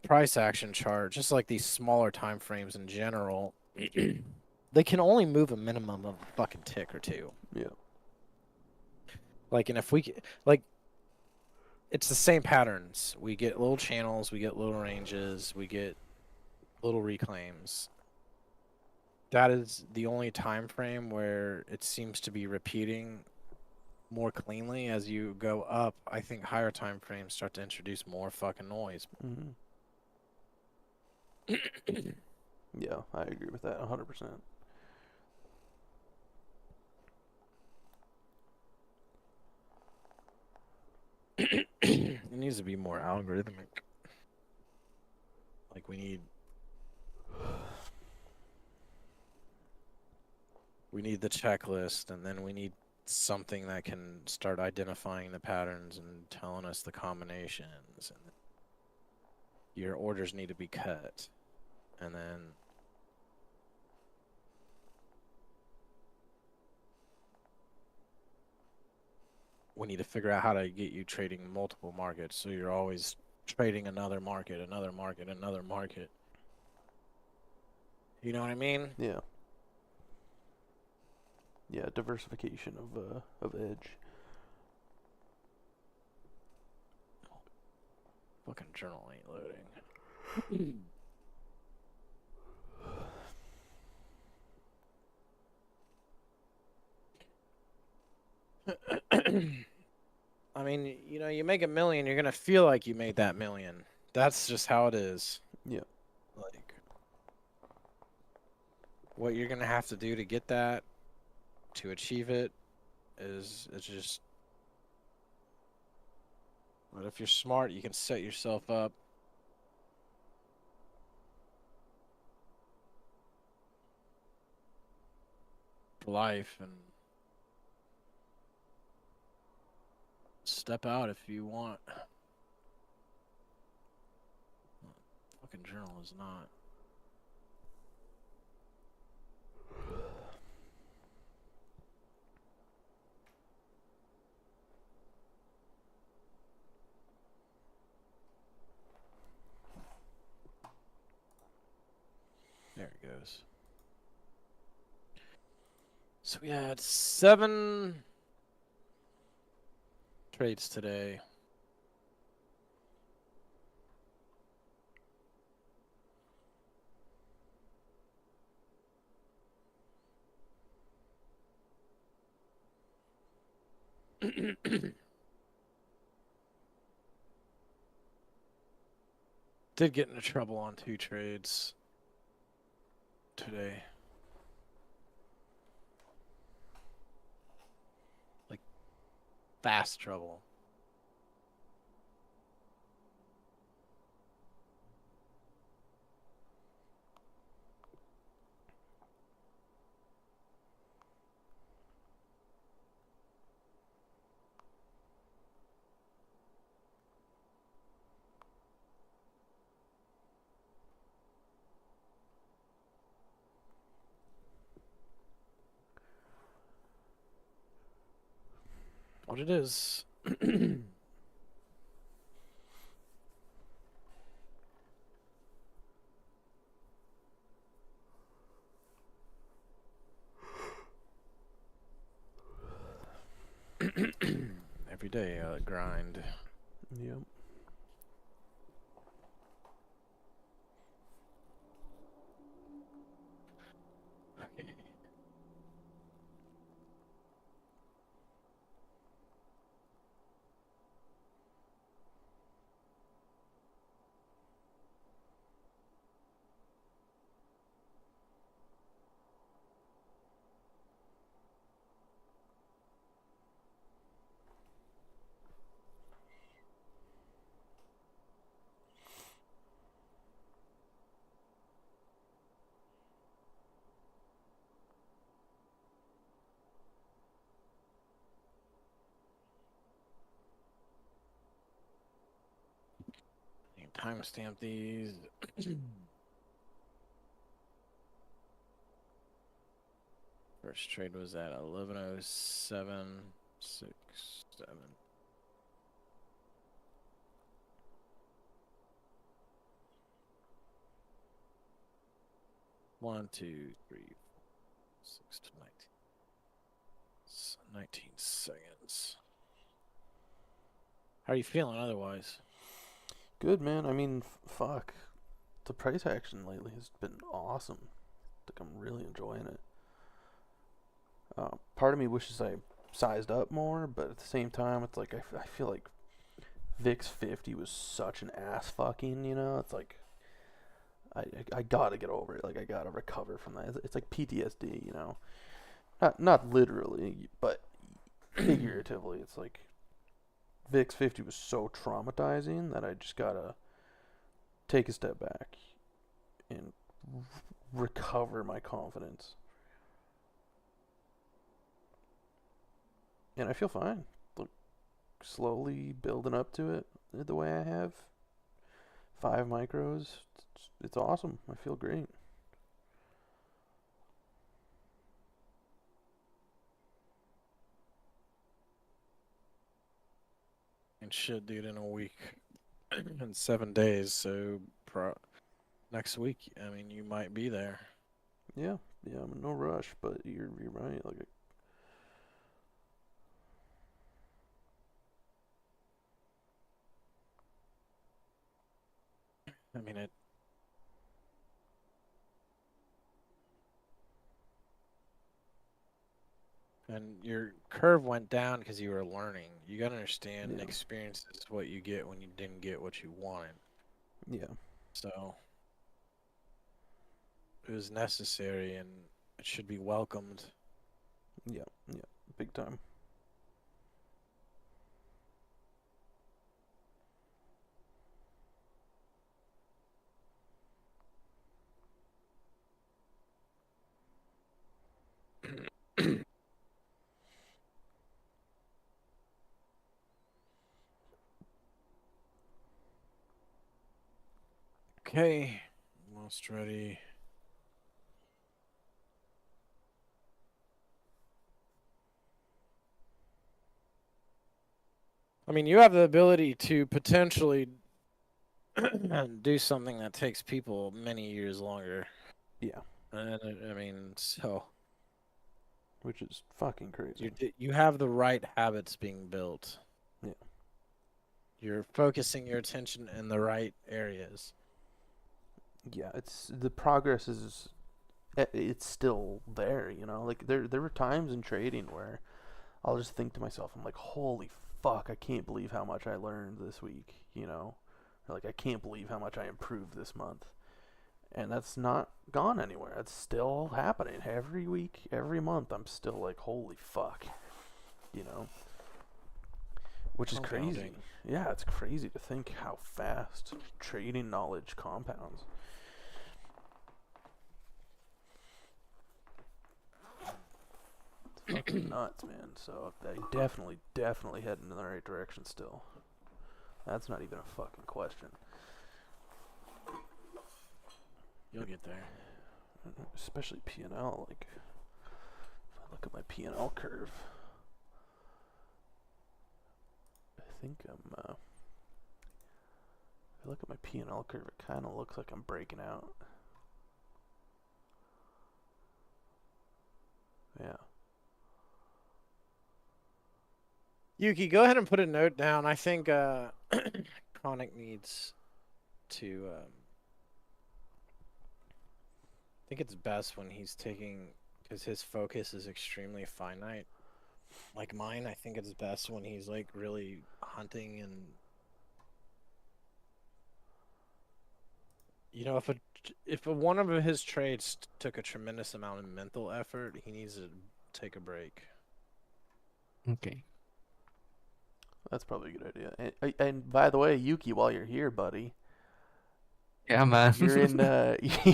price action chart, just like these smaller time frames in general, they can only move a minimum of a fucking tick or two. Yeah. Like, and if we like, it's the same patterns. We get little channels, we get little ranges, we get little reclaims. That is the only time frame where it seems to be repeating more cleanly. As you go up, I think higher time frames start to introduce more fucking noise. Mm-hmm. Yeah, I agree with that 100%. It needs to be more algorithmic. Like we need the checklist, and then we need something that can start identifying the patterns and telling us the combinations, and your orders need to be cut, and then we need to figure out how to get you trading multiple markets so you're always trading another market, another market, another market. You know what I mean? Yeah. Yeah, diversification of edge. Fucking journal ain't loading. I mean, you make a million, you're gonna feel like you made that million. That's just how it is. Yeah. Like, what you're gonna have to do to get that, to achieve it, is it's just. But if you're smart, you can set yourself up for life and step out if you want. Fucking journal is not. There it goes. So we had 7 trades today. Did get into trouble on 2 trades today. Like, fast trouble. What it is. Every day, grind. Yep. Timestamp these. First trade was at 11:07:67. 1, 2, 3, 4, 6 to 19. 19 seconds. How are you feeling otherwise? Good, man. I mean, fuck. The price action lately has been awesome. Like, I'm really enjoying it. Part of me wishes I sized up more, but at the same time, it's like I feel like VIX 50 was such an ass fucking, you know? It's like, I gotta get over it. Like, I gotta recover from that. It's like PTSD, you know? Not literally, but figuratively. It's like VIX 50 was so traumatizing that I just gotta take a step back and recover my confidence. And I feel fine. Like, slowly building up to it the way I have. 5 micros. It's awesome. I feel great. And shit, dude, in a week, in 7 days. So next week, I mean, you might be there. Yeah, I'm in no rush, but you're right. Like, I mean, it. And your curve went down because you were learning. You gotta understand, yeah, experience is what you get when you didn't get what you wanted. yeah, So it was necessary, and it should be welcomed. yeah, big time. Okay, almost ready. I mean, you have the ability to potentially do something that takes people many years longer. Yeah, And I mean, so which is fucking crazy. you have the right habits being built. Yeah, You're focusing your attention in the right areas. yeah. It's the progress is it's still there. You know, like there were times in trading where I'll just think to myself, I'm like, holy fuck, I can't believe how much I learned this week. You know, or like I can't believe how much I improved this month. And that's not gone anywhere. It's still happening every week, every month. I'm still like, holy fuck, you know, which is crazy. Compounding. Yeah, it's crazy to think how fast trading knowledge compounds. It's fucking nuts, man. So I definitely heading in the right direction still. That's not even a fucking question. You'll get there. Especially P&L. Like, if I look at my P&L curve, I think if I look at my P&L curve, it kind of looks like I'm breaking out. Yeah. Yuki, go ahead and put a note down. I think Chronic needs to. I think it's best when he's taking, because his focus is extremely finite. Like mine, I think it's best when he's like really hunting and. You know, if one of his trades took a tremendous amount of mental effort, he needs to take a break. Okay. That's probably a good idea. And by the way, Yuki, while you're here, buddy, Yeah, man. you're in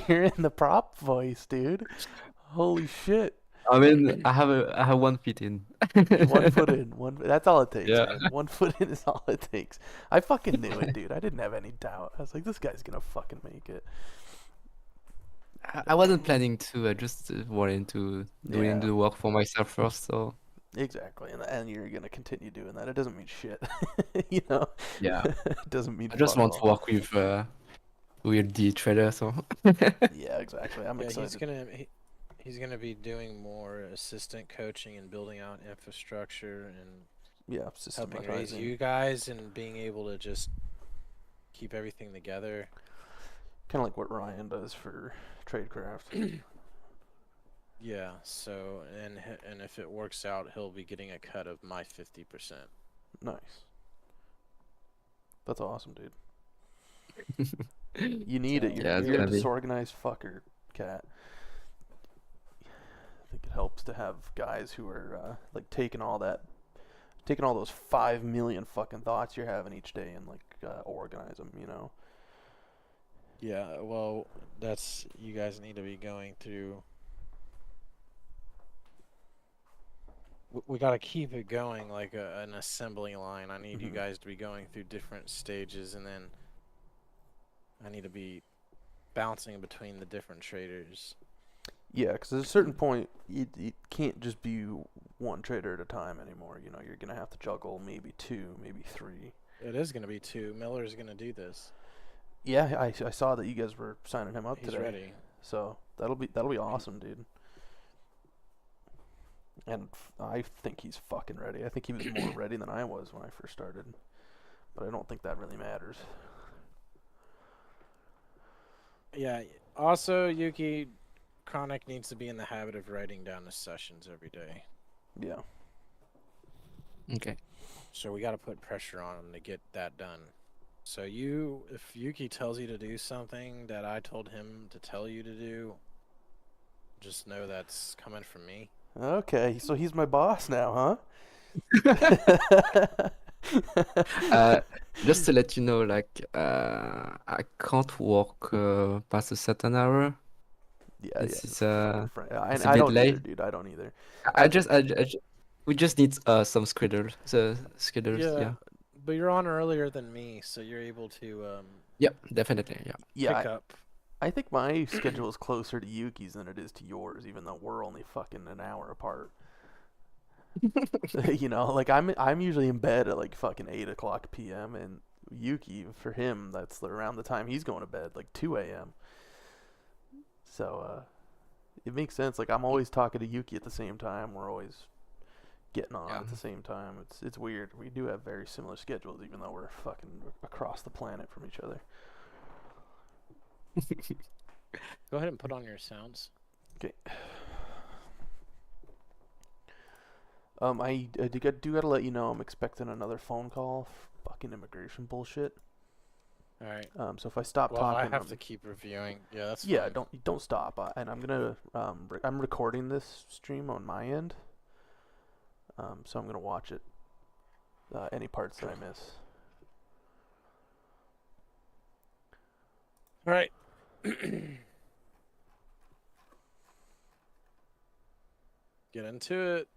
you're in the prop voice, dude. Holy shit. I mean, I have 1 foot in. 1 foot in, that's all it takes, Yeah. man. 1 foot in is all it takes. I fucking knew it, dude. I didn't have any doubt. I was like, this guy's gonna fucking make it. I wasn't planning to. I just wanted to doing Yeah. the work for myself first. So Exactly, and you're gonna continue doing that. It doesn't mean shit, you know. yeah, It doesn't mean I just fuck want to all. work with weird D trader. So Yeah, exactly. I'm Yeah, excited. he's gonna be doing more assistant coaching and building out infrastructure and Yeah, helping raise systematizing. you guys and being able to just keep everything together. Kind of like what Ryan does for Tradecraft. Yeah. So and if it works out, he'll be getting a cut of my 50%. Nice. That's awesome, dude. You need it. So yeah, it's You're a gonna be. disorganized fucker, Cat. I think it helps to have guys who are like taking all those 5 million fucking thoughts you're having each day and like organize them. You know. yeah. Well, that's you guys need to be going through. We got to keep it going like an assembly line. I need you Hmm. guys to be going through different stages, and then I need to be bouncing between the different traders. Yeah, because at a certain point, it can't just be one trader at a time anymore. You know, you're gonna have to juggle maybe two, maybe three. It is going to be two. Miller's going to do this. Yeah, I saw that you guys were signing him up He's today, ready. so that'll be awesome, dude. And I think he's fucking ready. I think he was more ready than I was when I first started, but I don't think that really matters. Yeah. Also, Yuki, Chronic needs to be in the habit of writing down his sessions every day. Yeah. Okay. So we got to put pressure on him to get that done. So if Yuki tells you to do something that I told him to tell you to do, just know that's coming from me. Okay, so he's my boss now, Uh, huh? just to let you know, like, I can't work past a certain hour. Yeah, yeah. It's Fucking friend. it's a I bit don't either, late. dude. I don't either. I I just, we just need some schedules. Yeah, Yeah. but you're on earlier than me, so you're able to Yep, definitely. Yeah. yeah. pick up. I think my schedule is closer to Yuki's than it is to yours, even though we're only fucking an hour apart. You know, like I'm usually in bed at like fucking 8 o'clock p.m. and Yuki, for him, that's around the time he's going to bed, like 2 a.m. So it makes sense. Like I'm always talking to Yuki at the same time. We're always getting on Yeah. at the same time. It's weird. We do have very similar schedules, even though we're fucking across the planet from each other. Go ahead and put on your sounds. Okay. I do gotta let you know I'm expecting another phone call. Fucking immigration bullshit. All right. So if I stop Well, I talking, have to keep reviewing. Yeah, that's yeah, fine. don't stop. And I'm gonna I'm recording this stream on my end. So I'm gonna watch it. Any parts that I miss. All right. Get into it.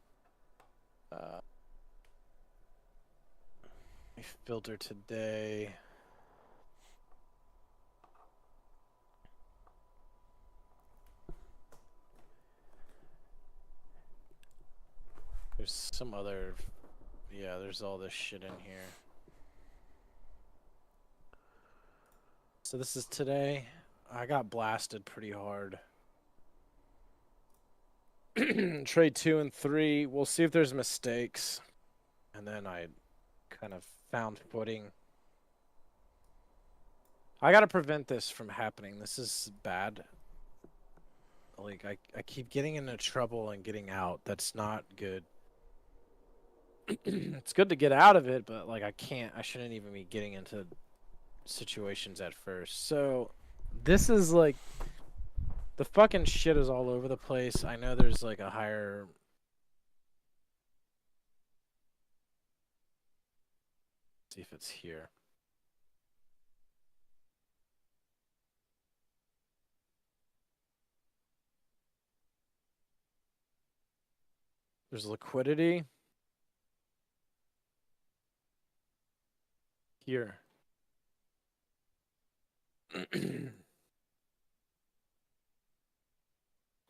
Filter today. There's some other. Yeah, there's all this shit in here. So this is today. I got blasted pretty hard. Trade 2 and 3. We'll see if there's mistakes. And then I kind of found footing. I gotta prevent this from happening. This is bad. Like I keep getting into trouble and getting out. That's not good. It's good to get out of it, but like I shouldn't even be getting into situations at first. So this is like the fucking shit is all over the place. I know there's like a higher see if it's here. There's liquidity here.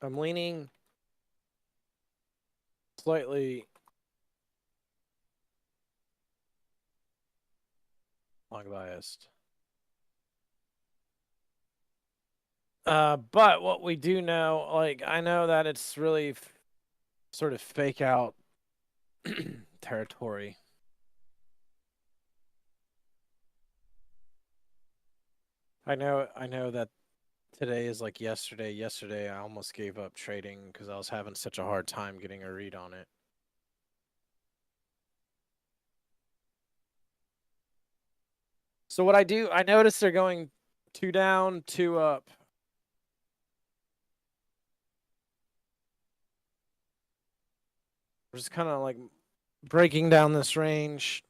I'm leaning slightly long biased. But what we do know, like, I know that it's really sort of fake out territory. I know that today is like yesterday. Yesterday, I almost gave up trading because I was having such a hard time getting a read on it. So what I do, I notice they're going 2 down, 2 up. We're just kind of like breaking down this range.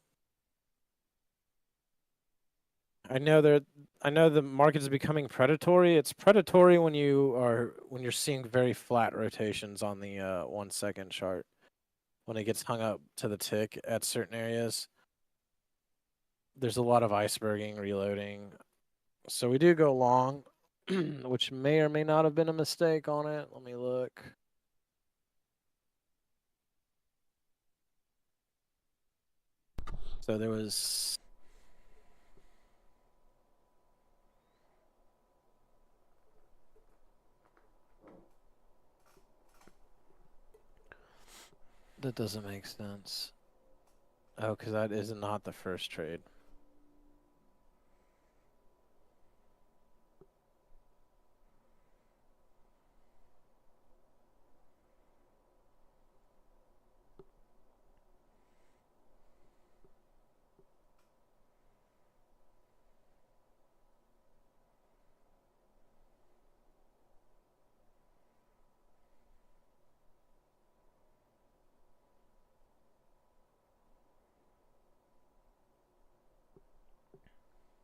I know the market is becoming predatory. It's predatory when you're seeing very flat rotations on the 1 second chart. When it gets hung up to the tick at certain areas. There's a lot of iceberging, reloading. So we do go long, which may or may not have been a mistake on it. Let me look. So there was that doesn't make sense. Oh, because that is not the first trade.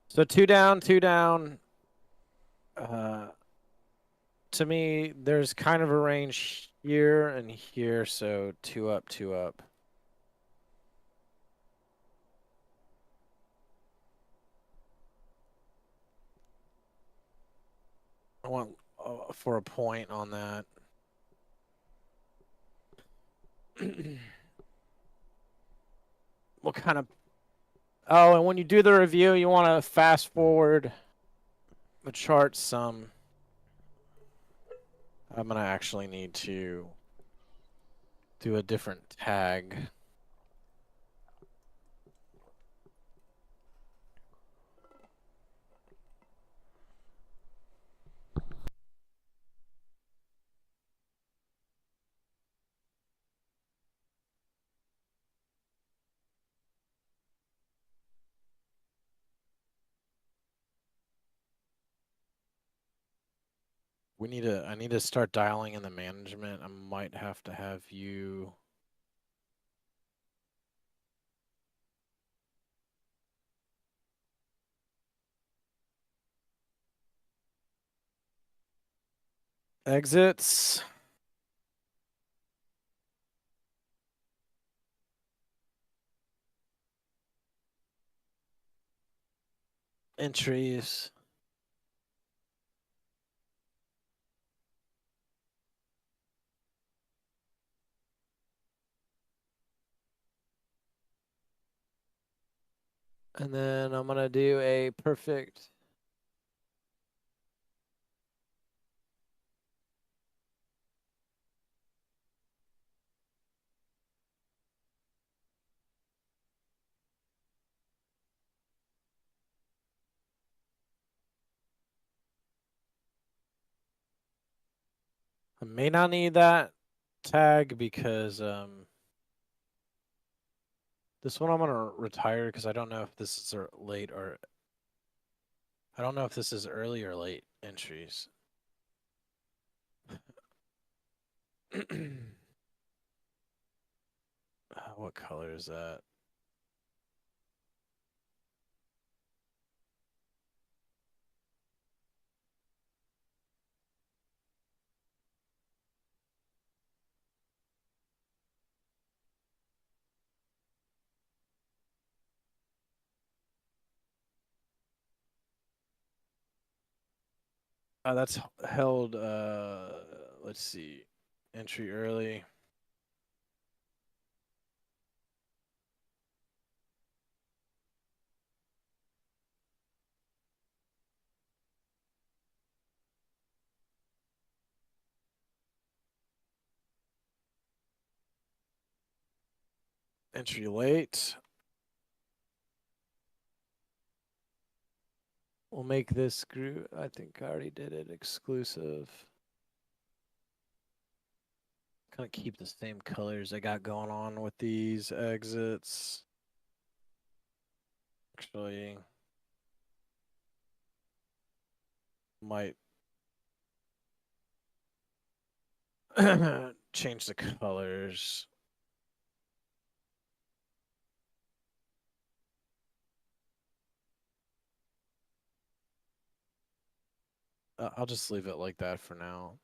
So 2 down, 2 down. To me, there's kind of a range here and here, so 2 up, 2 up. I want for a point on that. What kind of... Oh, and when you do the review, you want to fast forward the chart some. I'm going to actually need to do a different tag. I need to start dialing in the management. I might have to have you... Exits. Entries. And then I'm going to do a perfect... I may not need that tag because this one I'm gonna retire because I don't know if this is late or I don't know if this is early or late entries. What color is that? That's held let's see. Entry early. Entry late. We'll make this group. I think I already did it exclusive. Kind of keep the same colors I got going on with these exits. Actually, might change the colors. I'll just leave it like that for now.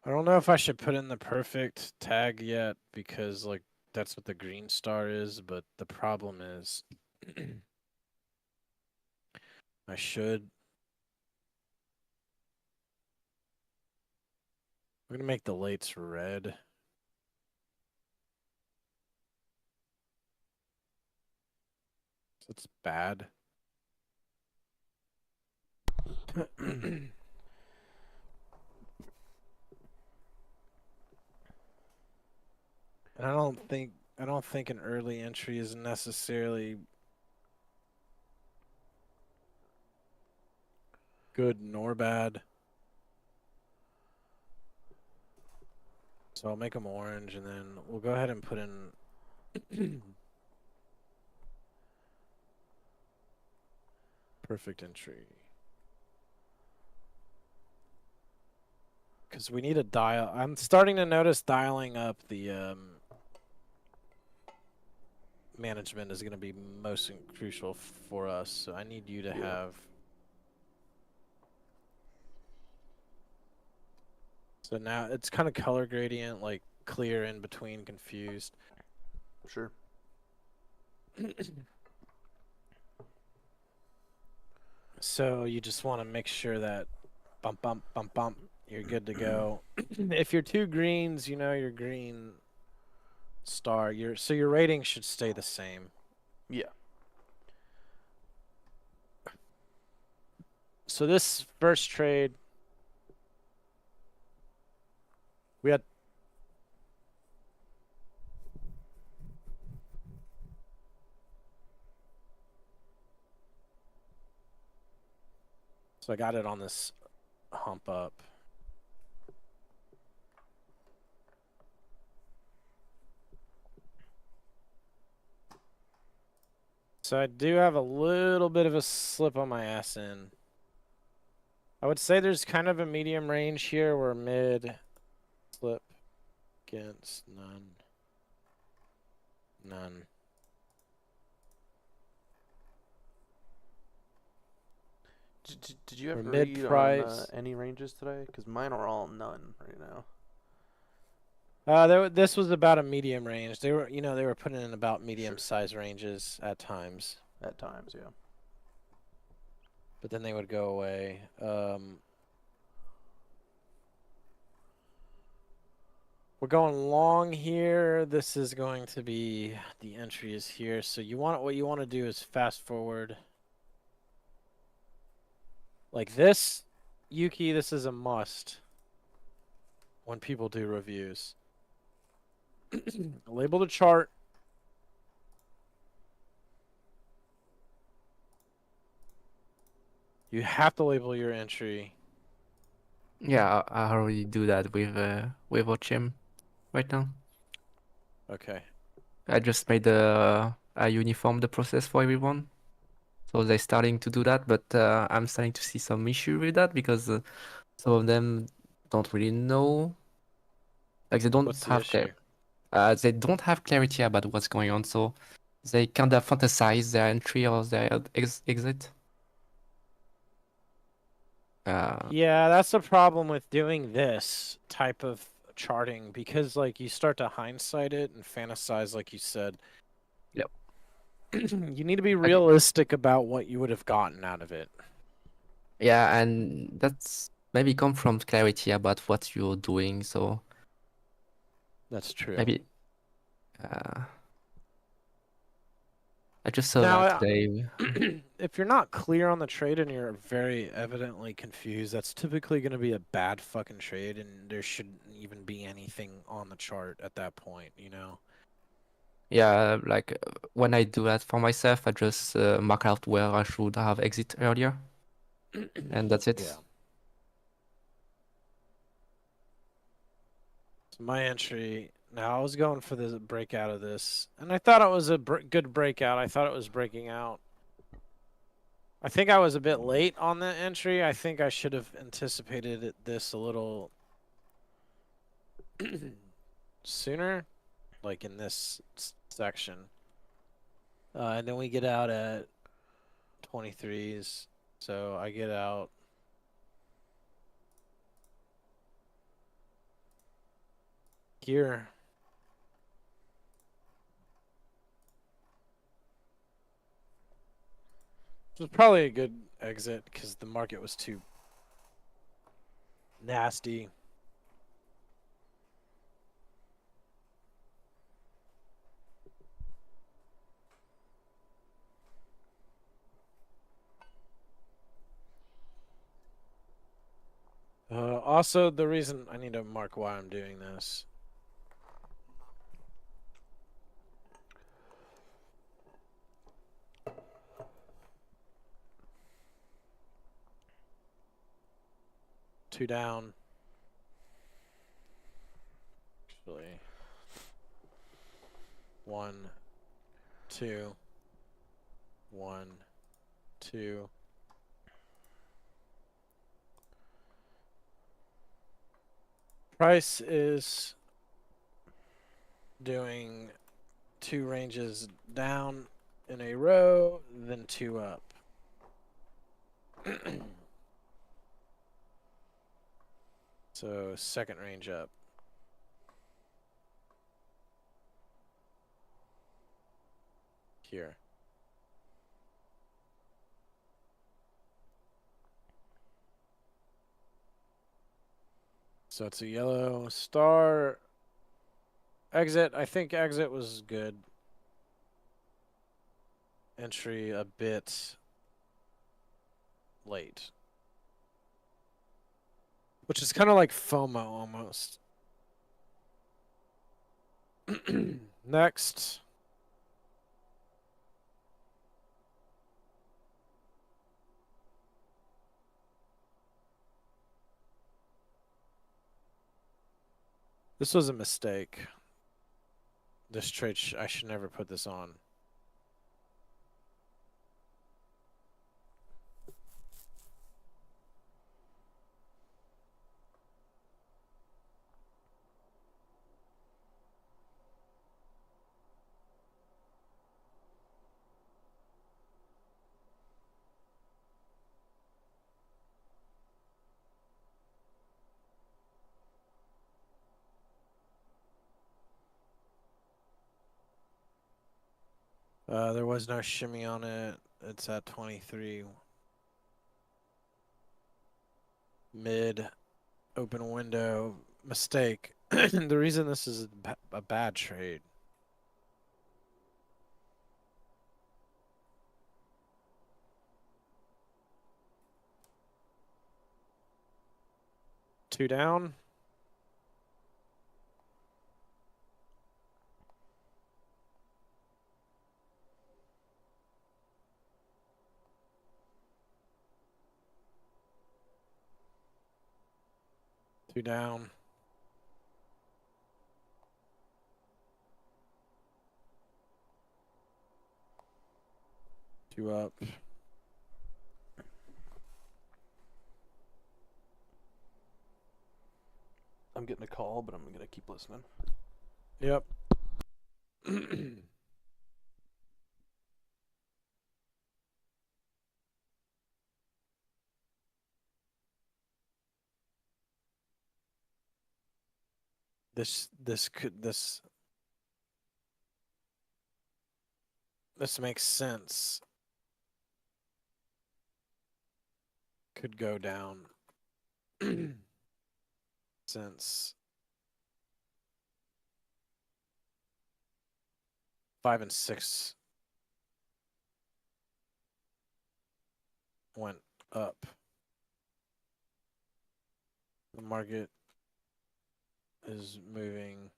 I don't know if I should put in the perfect tag yet because like that's what the green star is, but the problem is I should. I'm gonna make the lates red. So it's bad. And I don't think an early entry is necessarily good nor bad. So I'll make them orange and then we'll go ahead and put in perfect entry. Because we need a dial. I'm starting to notice dialing up the management is going to be most crucial for us. So I need you to have. So now it's kind of color gradient, like clear in between, confused. Sure. So you just want to make sure that bump, bump, bump, bump, you're good to go. If you're two greens, you know your green star. So your rating should stay the same. Yeah. So this first trade, we had. So I got it on this hump up. So I do have a little bit of a slip on my ass in. I would say there's kind of a medium range here where mid slip against none. None. Did you Or have to mid read on price. any ranges today? Because mine are all none right now. This was about a medium range. They were, they were putting in about medium Sure. size ranges at times, At times, yeah. but then they would go away. We're going long here. This is going to be the entry is here. So what you want to do is fast forward. Like this, Yuki, this is a must when people do reviews. Label the chart. You have to label your entry. Yeah, I already do that with Ochim right now. Okay. I just made I uniform the process for everyone. So they're starting to do that, but I'm starting to see some issue with that because some of them don't really know. Like they don't What's the have issue? they don't have clarity about what's going on, so they kind of fantasize their entry or their exit. Yeah, that's the problem with doing this type of charting because like you start to hindsight it and fantasize like you said. Yep. You need to be realistic about what you would have gotten out of it. Yeah, and that's maybe come from clarity about what you're doing. So That's true. maybe I just saw Now, that today. if you're not clear on the trade and you're very evidently confused, that's typically going to be a bad fucking trade, and there shouldn't even be anything on the chart at that point, Yeah, like when I do that for myself, I just mark out where I should have exit earlier, and that's it. Yeah. So my entry. Now I was going for the breakout of this, and I thought it was a good breakout. I thought it was breaking out. I think I was a bit late on the entry. I think I should have anticipated this a little sooner, like in this section. And then we get out at 23s. So I get out here. It was probably a good exit because the market was too nasty. Also, the reason I need to mark why I'm doing this. Two down. Actually, 1, 2, 1, 2. Price is doing 2 ranges down in a row, then 2 up. So second range up. Here. So it's a yellow star. Exit. I think exit was good. Entry a bit late. Which is kind of like FOMO almost. Next. This was a mistake. This trade, I should never put this on. There was no shimmy on it. It's at 23. Mid, open window, mistake. The reason this is a bad trade. Two down. Two down. Two up. I'm getting a call, but I'm gonna keep listening. Yep. This makes sense. Could go down. Since 5 and 6 went up. The market is moving,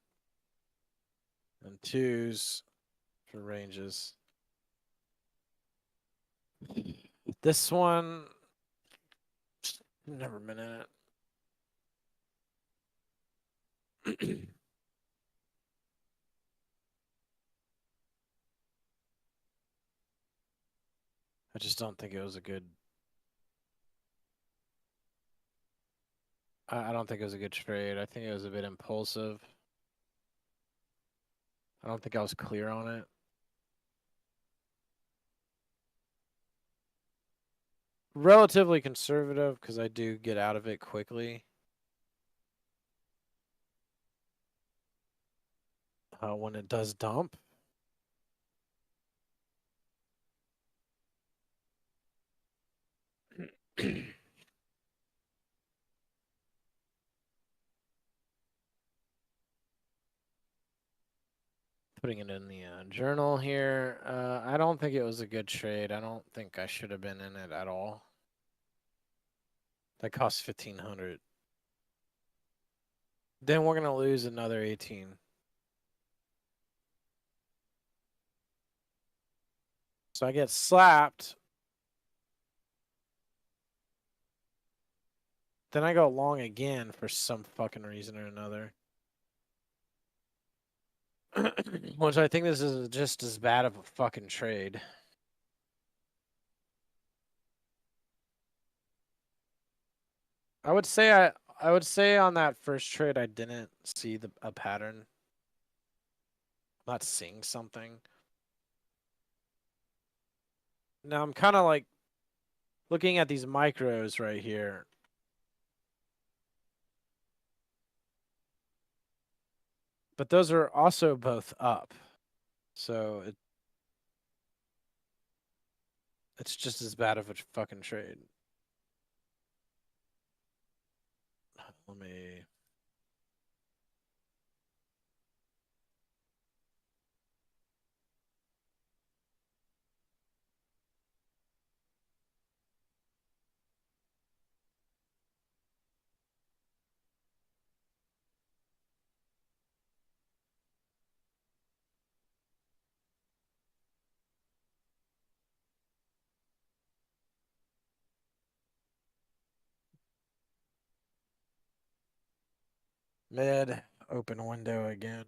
and twos for ranges. This one never been in it. I just don't think it was a good. I don't think it was a good trade. I think it was a bit impulsive. I don't think I was clear on it. Relatively conservative because I do get out of it quickly. When it does dump. Putting it in the journal here. I don't think it was a good trade. I don't think I should have been in it at all. That cost 1,500. Then we're gonna lose another 18. So I get slapped. Then I go long again for some fucking reason or another. Which I think this is just as bad of a fucking trade. I would say on that first trade I didn't see a pattern. I'm not seeing something. Now I'm kind of like looking at these micros right here. But those are also both up. So it's just as bad of a fucking trade. Let me. Mid, open window again.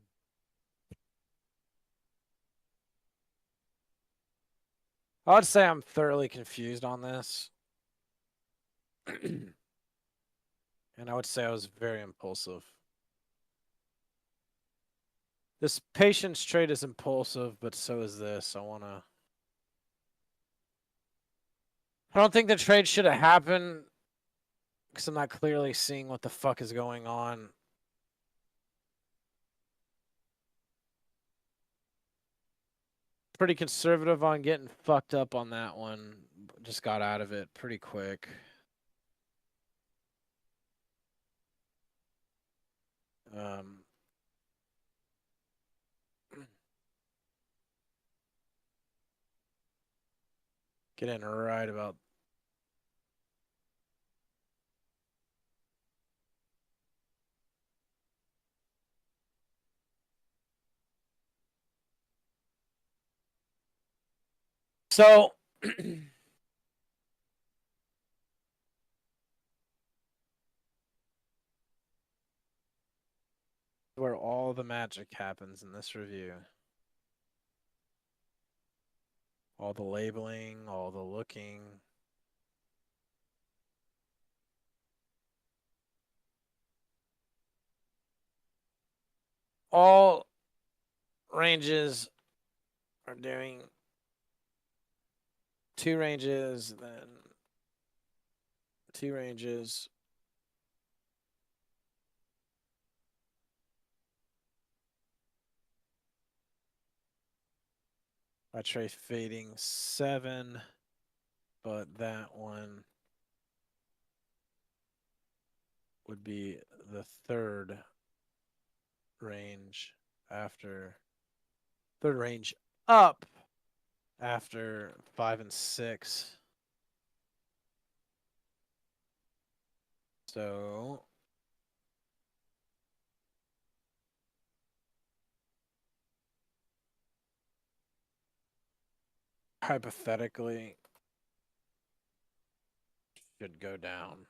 I would say I'm thoroughly confused on this. And I would say I was very impulsive. This patience trade is impulsive, but so is this. I don't think the trade should have happened because I'm not clearly seeing what the fuck is going on. Pretty conservative on getting fucked up on that one. Just got out of it pretty quick. Get in right about. So where all the magic happens in this review. All the labeling, all the looking. All ranges are doing 2 ranges, then 2 ranges. I tray fading 7, but that one would be the third range after third range up after 5 and 6. So hypothetically should go down.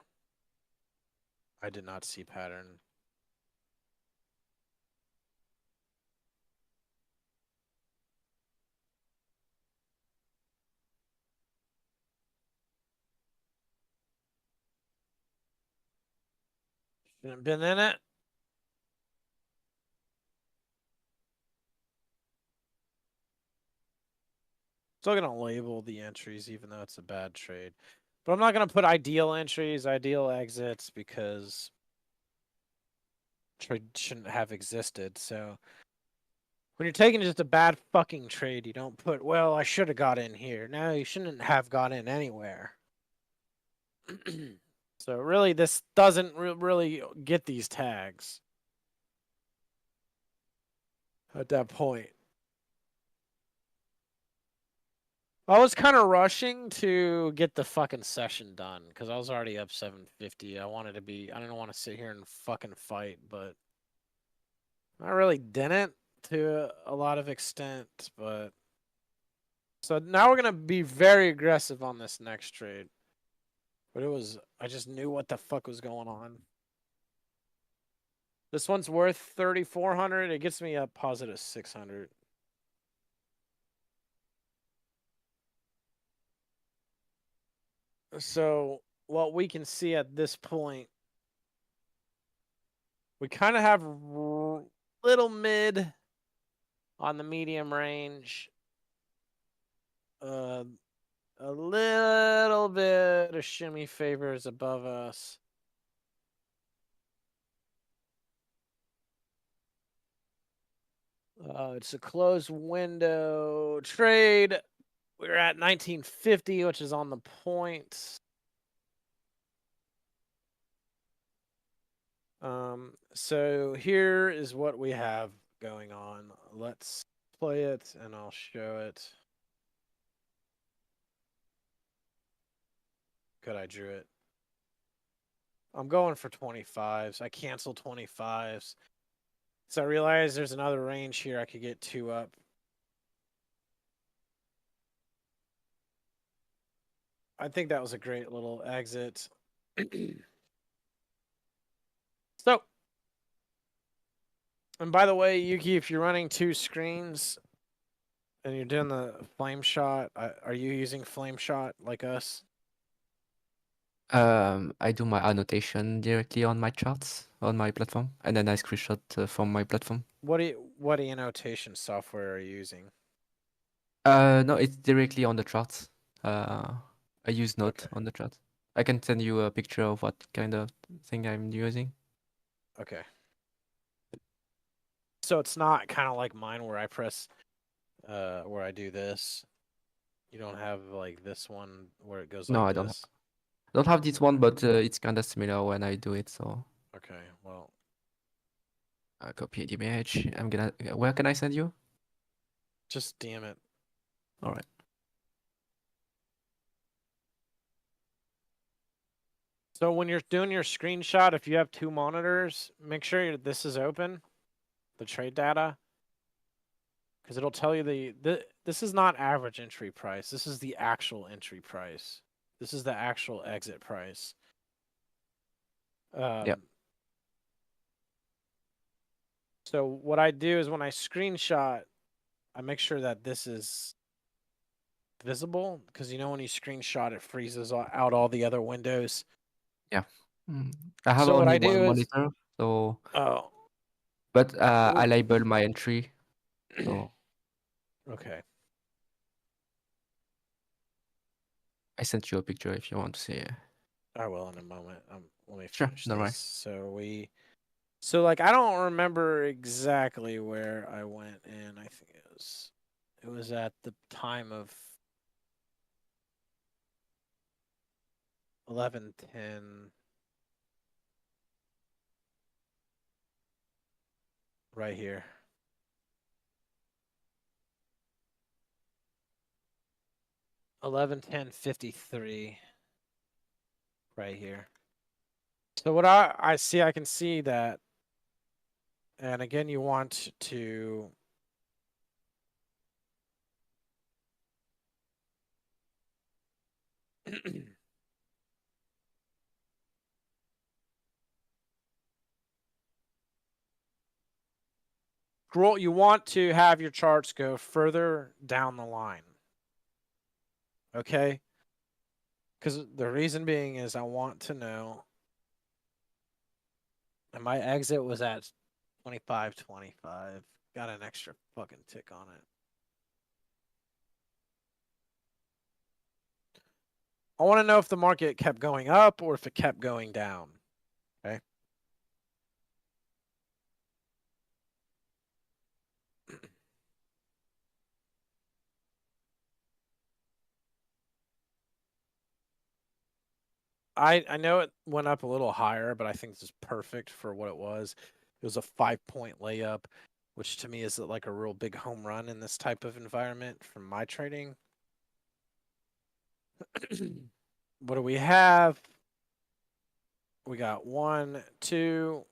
I did not see pattern. Shouldn't been in it. Still gonna label the entries even though it's a bad trade. But I'm not gonna put ideal entries, ideal exits, because trade shouldn't have existed. So when you're taking just a bad fucking trade, you don't put, well, I should have got in here. No, you shouldn't have got in anywhere. So really, this doesn't really get these tags at that point. I was kind of rushing to get the fucking session done because I was already up 750. I wanted to be, I didn't want to sit here and fucking fight, but I really didn't to a lot of extent. But so now we're gonna be very aggressive on this next trade. But it was, I just knew what the fuck was going on. This one's worth 3,400. It gets me up positive 600. So what we can see at this point, we kind of have little mid on the medium range. A little bit of shimmy favors above us. It's a closed window trade. We're at 1950, which is on the point. So here is what we have going on. Let's play it and I'll show it. Good, I drew it. I'm going for 25s. I cancel 25s. So I realize there's another range here. I could get 2 up. I think that was a great little exit. So, and by the way, Yuki, if you're running 2 screens and you're doing the flame shot, are you using flame shot like us? I do my annotation directly on my charts on my platform, and then I screenshot from my platform. What annotation software are you using? No, it's directly on the charts. I use Note Okay. on the chart. I can send you a picture of what kind of thing I'm using. Okay. So it's not kind of like mine where I press, where I do this. You don't have like this one where it goes No, like I don't. this. Don't have this one, but it's kind of similar when I do it. So Okay. Well, I copy the image. I'm gonna. Where can I send you? just damn it. All right. So when you're doing your screenshot, if you have 2 monitors, make sure this is open, the trade data, because it'll tell you this is not average entry price. This is the actual entry price. This is the actual exit price. Yep. So what I do is when I screenshot, I make sure that this is visible, because you know when you screenshot, it freezes out all the other windows. Yeah. I have So what only I do one is, monitor, so. oh, But I label my entry. So okay. I sent you a picture if you want to see it. I will in a moment. Let me Sure, finish no this. worries. So like I don't remember exactly where I went in. I think it was at the time of 11:10. Right here. $11:10.53. Right here. So what I see, I can see that. And again, you want to Scroll. You want to have your charts go further down the line. Okay? Because the reason being is I want to know. And my exit was at 25.25. Got an extra fucking tick on it. I want to know if the market kept going up or if it kept going down. Okay. I know it went up a little higher, but I think this is perfect for what it was. It was a 5-point layup, which to me is like a real big home run in this type of environment from my trading. What do we have? We got 1, 2.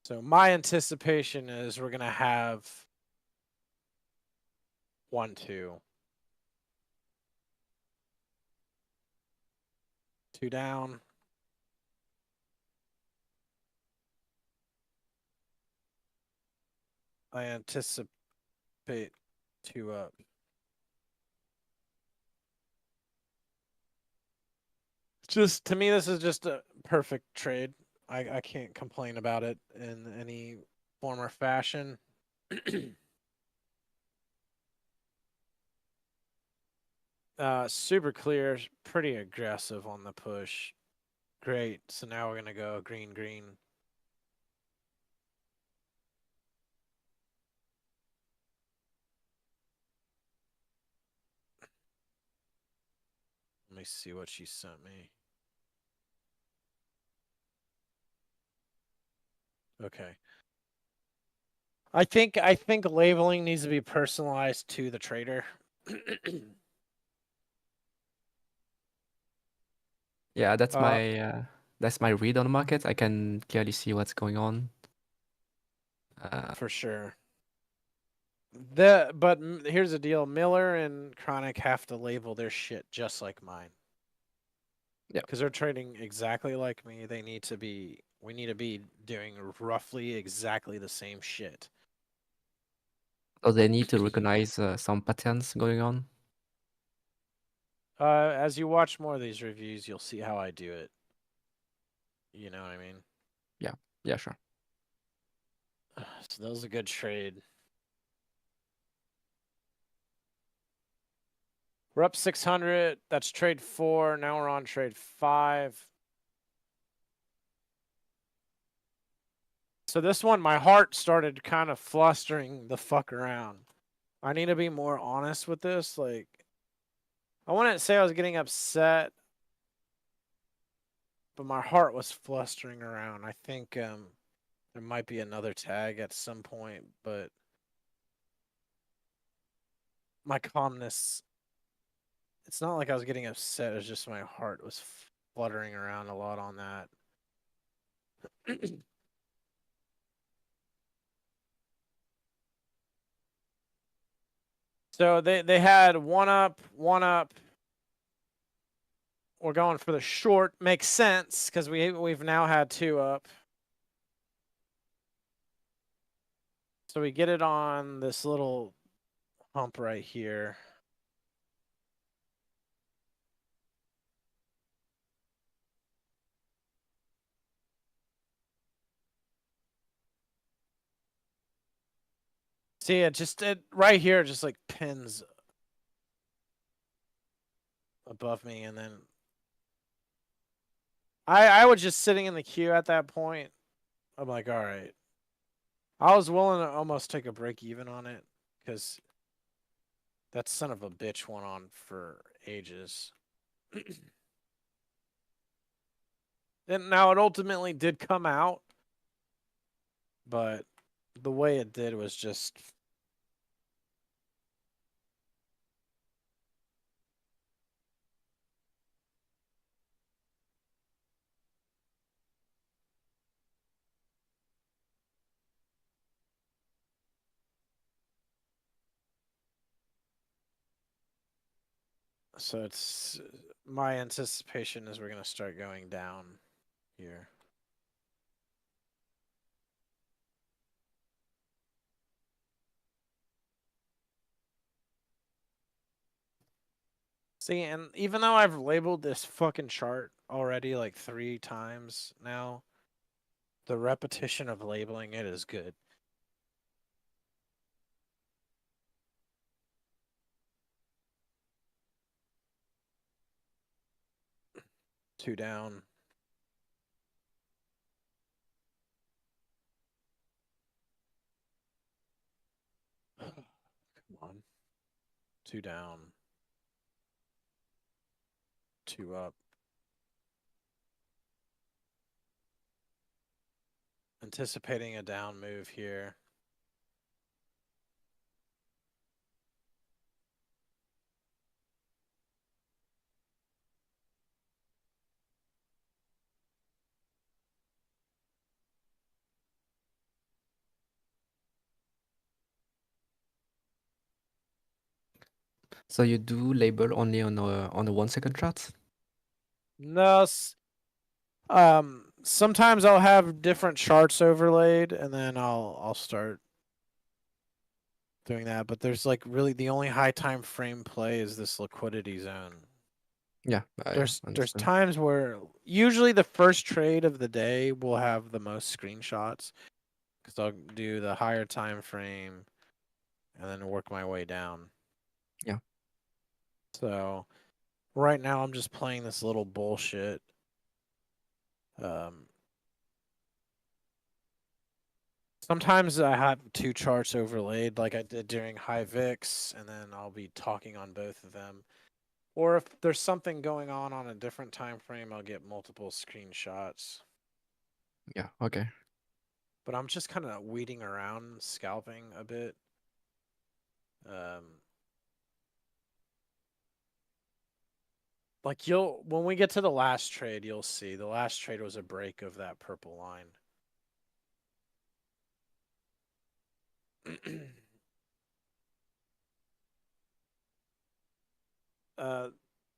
So my anticipation is we're going to have 1, 2. 2 down. I anticipate 2 up. Just to me, this is just a perfect trade. I can't complain about it in any form or fashion. Super clear, pretty aggressive on the push. Great. So now we're gonna go green, green. Let me see what she sent me. Okay. I think labeling needs to be personalized to the trader. Yeah, that's my read on the market. I can clearly see what's going on. For sure. Here's the deal: Miller and Chronic have to label their shit just like mine. Yeah. Because they're trading exactly like me. They need to be. We need to be doing roughly exactly the same shit. So they need to recognize some patterns going on. As you watch more of these reviews, you'll see how I do it. You know what I mean? Yeah, sure. So that was a good trade. We're up 600. That's trade 4. Now we're on trade 5. So this one, my heart started kind of flustering the fuck around. I need to be more honest with this. Like, I wouldn't say I was getting upset, but my heart was flustering around. I think there might be another tag at some point, but my calmness, it's not like I was getting upset. It's just my heart was fluttering around a lot on that. So they had one up, one up. We're going for the short. Makes sense because we've now had 2 up. So we get it on this little hump right here. See, it right here just like pins above me, and then I was just sitting in the queue at that point. I'm like, all right. I was willing to almost take a break even on it because that son of a bitch went on for ages. And now it ultimately did come out, but the way it did was just So it's my anticipation is we're gonna start going down here. See, and even though I've labeled this fucking chart already like 3 times now, the repetition of labeling it is good. Two down. Come on. Two down. Two up. Anticipating a down move here. So you do label only on a 1 second chart? No, sometimes I'll have different charts overlaid, and then I'll start doing that. But there's like really the only high time frame play is this liquidity zone. Yeah, I There's understand. times where usually the first trade of the day will have the most screenshots because I'll do the higher time frame and then work my way down. Yeah. So right now I'm just playing this little bullshit. Sometimes I have 2 charts overlaid like I did during High VIX, and then I'll be talking on both of them. Or if there's something going on a different time frame, I'll get multiple screenshots. Yeah, okay. But I'm just kind of weeding around scalping a bit. Like when we get to the last trade, you'll see the last trade was a break of that purple line.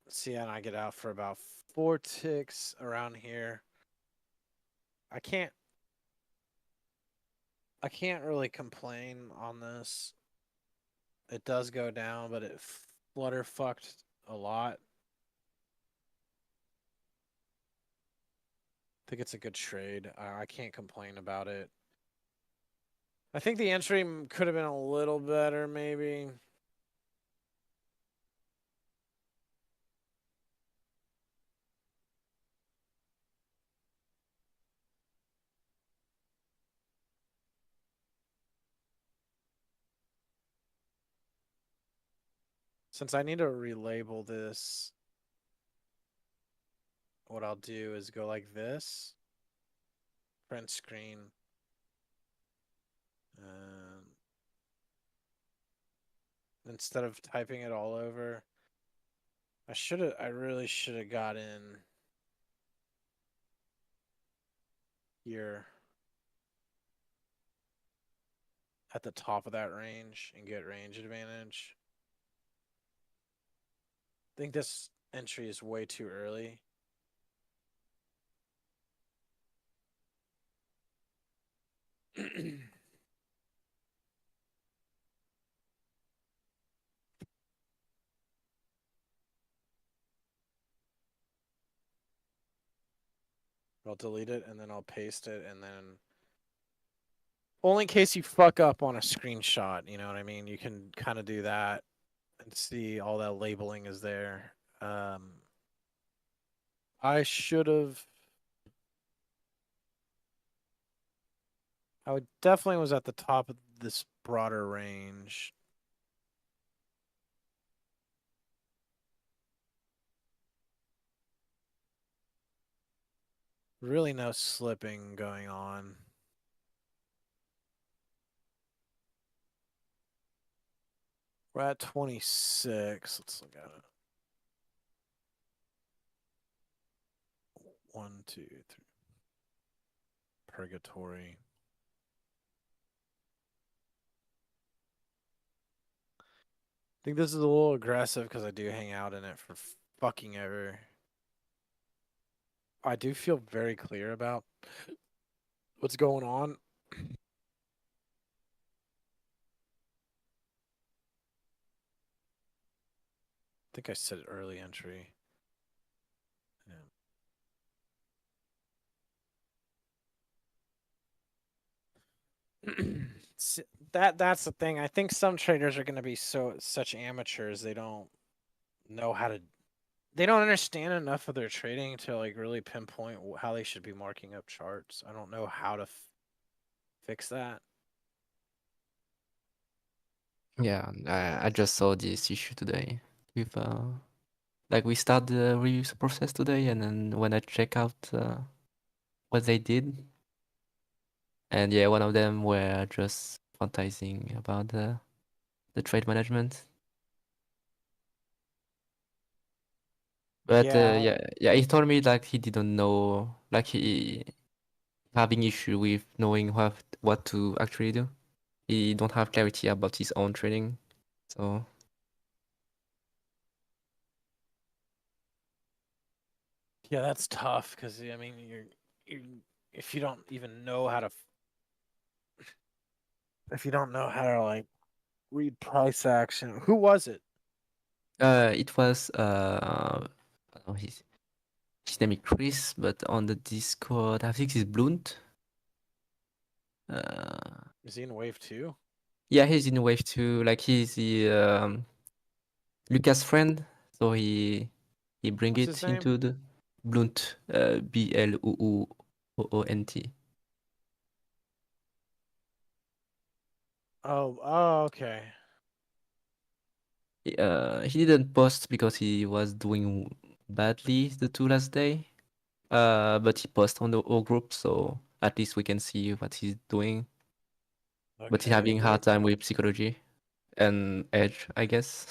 See, and I get out for about 4 ticks around here. I can't really complain on this. It does go down, but it flutter fucked a lot. I think it's a good trade. I can't complain about it. I think the entry could have been a little better, maybe. Since I need to relabel this, what I'll do is go like this. Print screen. And instead of typing it all over, I really should have got in here at the top of that range and get range advantage. I think this entry is way too early. I'll delete it and then I'll paste it, and then only in case you fuck up on a screenshot, you know what I mean? You can kind of do that and see all that labeling is there. I should have. Definitely was at the top of this broader range. Really no slipping going on. We're at 26. Let's look at it. 1, 2, 3. Purgatory. think this is a little aggressive because I do hang out in it for fucking ever. I do feel very clear about what's going on. I think I said early entry. Yeah. That's the thing. I think some traders are going to be such amateurs they don't know how to. They don't understand enough of their trading to like really pinpoint how they should be marking up charts. I don't know how to fix that. Yeah, I just saw this issue today with like we start the review process today, and then when I check out what they did, and yeah, one of them were just fantasizing about the trade management. But Yeah, yeah, he told me like he didn't know, like he having issue with knowing what to actually do. He don't have clarity about his own trading, so yeah, that's tough because I mean you're if you don't even know how to if you don't know how to like read price action. Who was it? it was I don't know, his name is Chris, but on the Discord I think it's Blunt. Is he in wave 2? Yeah, he's in Wave 2. Like he's the Lucas friend, so he bring What's his it name? into the Blunt, Bluoont. Oh, okay. He didn't post because he was doing badly the two last day. But he post on the whole group, so at least we can see what he's doing. But he's Okay. having hard time with psychology and edge, I guess.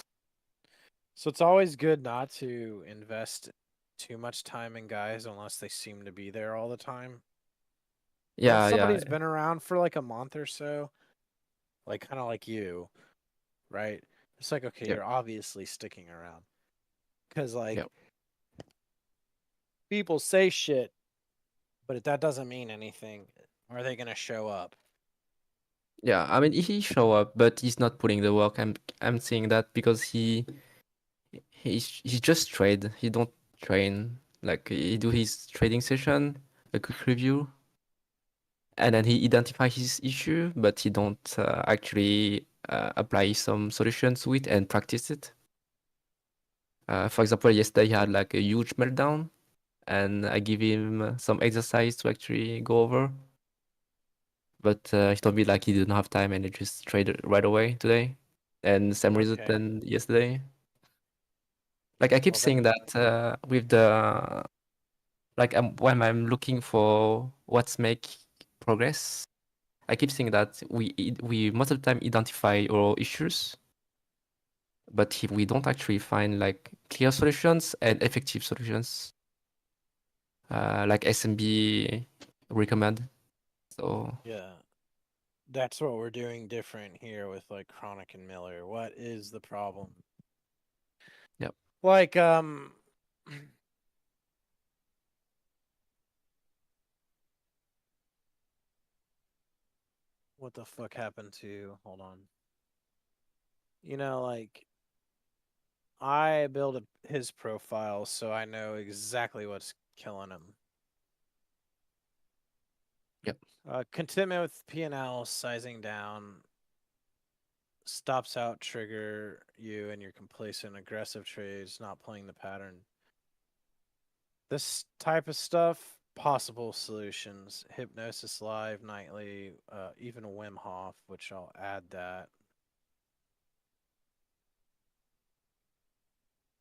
So it's always good not to invest too much time in guys unless they seem to be there all the time. But if Yeah, yeah, somebody's been around for like a month or so, like kind of like you, right? It's like, okay, yep, you're obviously sticking around. Because like yep. people say shit, but if that doesn't mean anything, are they going to show up? Yeah, I mean he show up, but he's not putting the work. I'm seeing that because he just trade. He don't train. Like he do his trading session, a quick review, and then he identify his issue, but he don't actually apply some solutions to it and practice it. For example, yesterday he had like a huge meltdown, and I give him some exercise to actually go over. But he told me like he didn't have time and he just traded right away today, and same result Okay. than yesterday. Like I keep Well, saying then, that with the like when I'm looking for what's make progress, I keep saying that we most of the time identify our issues, but if we don't actually find like clear solutions and effective solutions, like SMB recommend. So yeah, that's what we're doing different here with like Chronic and Miller. What is the problem? yeah, Like, what the fuck happened to, hold on. Like, I build his profile so I know exactly what's killing him. yep. Contentment with P&L, sizing down, stops out trigger you and your complacent aggressive trades, not playing the pattern. This type of stuff, possible solutions. Hypnosis Live nightly, even Wim Hof, which I'll add that.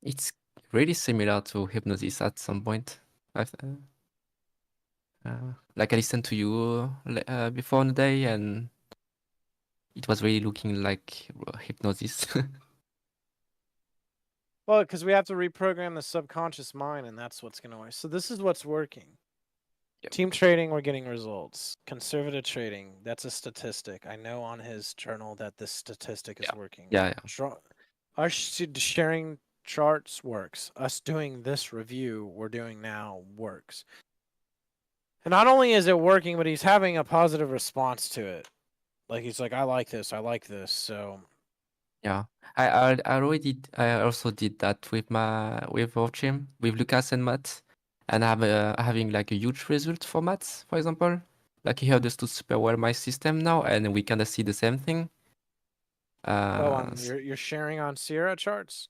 It's really similar to hypnosis at some point. I've, like I listened to you before in the day, and it was really looking like hypnosis. Well, because we have to reprogram the subconscious mind, and that's what's going to work. So this is what's working. Yep. Team trading, we're getting results. Conservative trading, that's a statistic. I know on his journal that this statistic is Yeah, working. yeah, yeah. Sharing charts works. Us doing this review we're doing now works. And not only is it working, but he's having a positive response to it. Like he's like, I like this. So Yeah, I also did that with our team with Lucas and Matt, and I'm having like a huge result for Matt, for example. Like he understood super well my system now, and we kind of see the same thing. S- you're sharing on Sierra charts.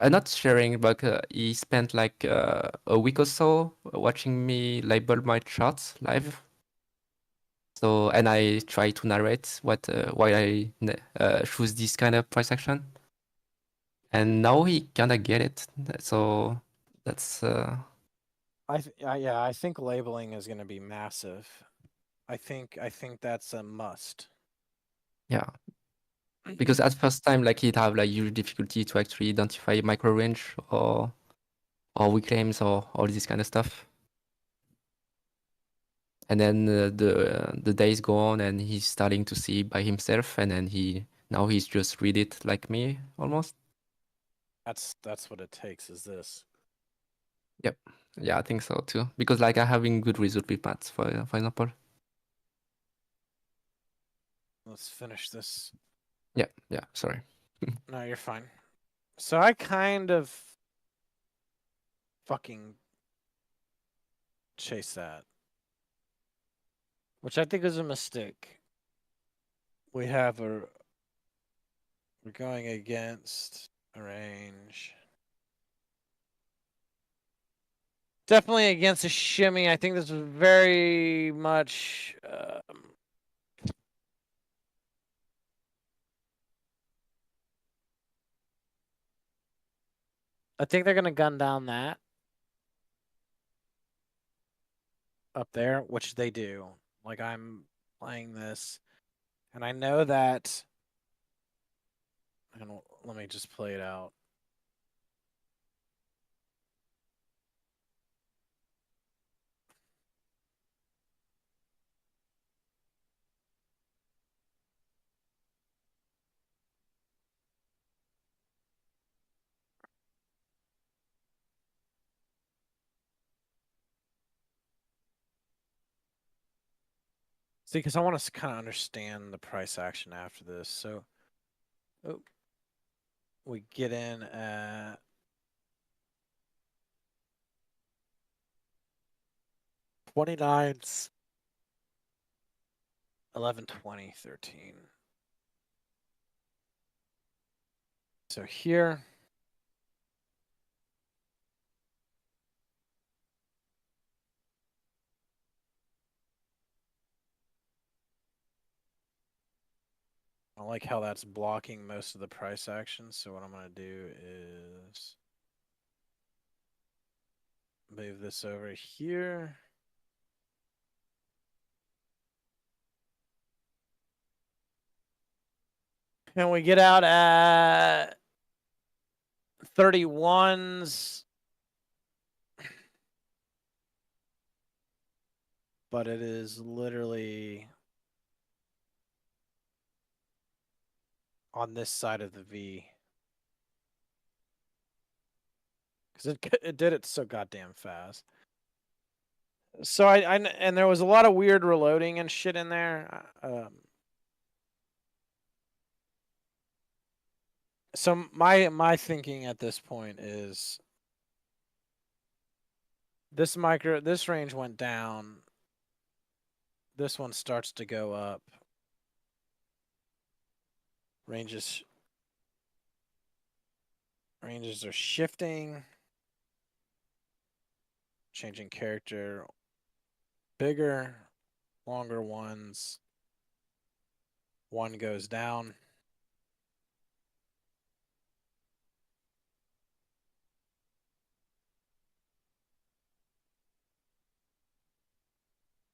not sharing, but he spent like a week or so watching me label my charts live. So, and I try to narrate why I choose this kind of price action. And now he kind of get it. So that's Yeah, I think labeling is going to be massive. I think that's a must. yeah. Because at first time, like he'd have like huge difficulty to actually identify micro range or weak claims or all this kind of stuff. And then the days go on, and he's starting to see by himself, and then he's just read it like me almost. That's what it takes. Is this? Yep. Yeah, I think so too. Because like I'm having good result with maths, for example. Let's finish this. Yeah. Yeah. Sorry. No, you're fine. So I kind of fucking chase that, which I think is a mistake. We have a we're going against a range. Definitely against a shimmy. I think this is very much. I think they're gonna gun down that up there, which they do. Like I'm playing this, and I know that. And let me just play it out. See, because I want to kind of understand the price action after this. So, oh, we get in at 29s, 11, 20, 13. So here, I like how that's blocking most of the price action. So what I'm going to do is move this over here. And we get out at 31s. But it is literally on this side of the V. Because it did it so goddamn fast. So and there was a lot of weird reloading and shit in there. So my thinking at this point is this range went down. This one starts to go up. Ranges are shifting. Changing character. Bigger, longer ones. One goes down.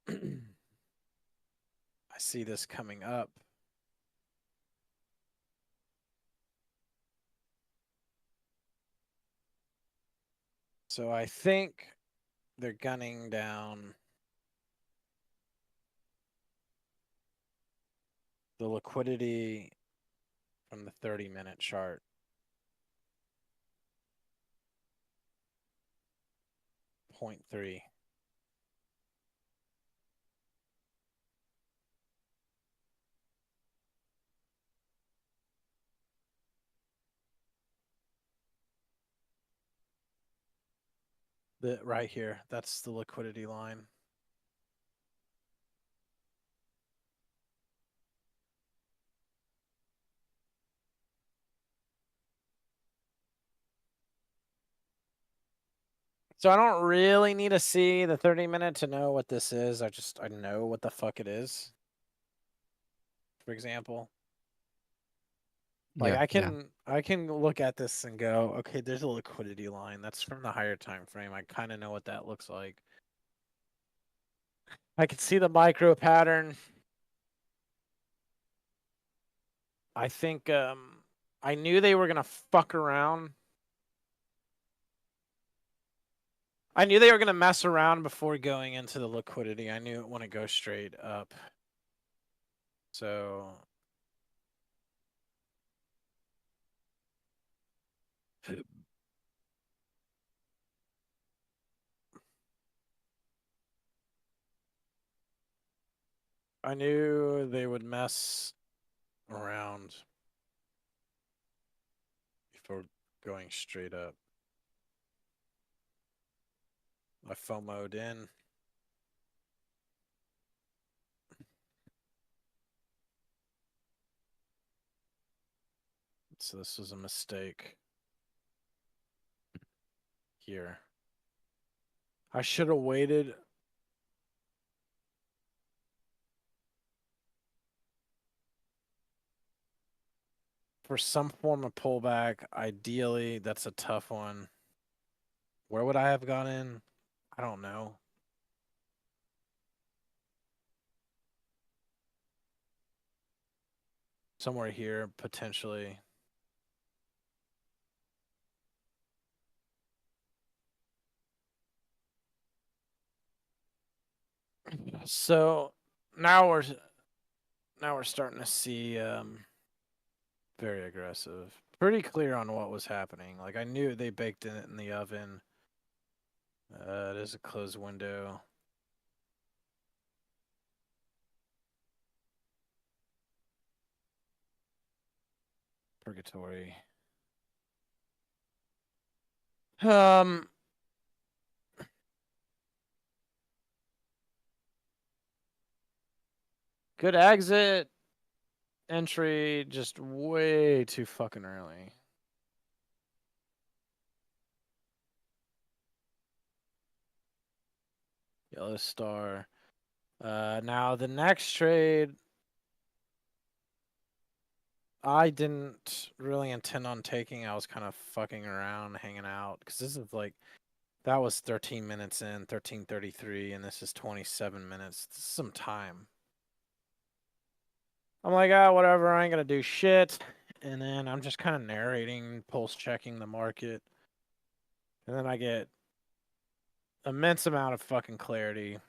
I see this coming up. So I think they're gunning down the liquidity from the 30-minute chart. 0.3. The right here, that's the liquidity line. So I don't really need to see the 30-minute to know what this is. I know what the fuck it is. For example. Like Yeah, yeah. I can look at this and go, okay, there's a liquidity line. That's from the higher time frame. I kind of know what that looks like. I can see the micro pattern. I think I knew they were gonna fuck around. I knew they were gonna mess around before going into the liquidity. I knew it wouldn't go straight up. So I knew they would mess around before going straight up. I FOMO'd in. So this was a mistake here. I should have waited. For some form of pullback. Ideally, that's a tough one. Where would I have gone in? I don't know. Somewhere here, potentially. So now we're starting to see very aggressive. Pretty clear on what was happening. Like I knew they baked it in the oven. It is a closed window. Purgatory. Um Good exit. Entry just way too fucking early. Yellow star. Now the next trade, I didn't really intend on taking. I was kind of fucking around, hanging out, because this is like, that was 13 minutes in, 13:33, and this is 27 minutes. This is some time. I'm like, ah, whatever, I ain't gonna do shit. And then I'm just kind of narrating, pulse checking the market. And then I get immense amount of fucking clarity.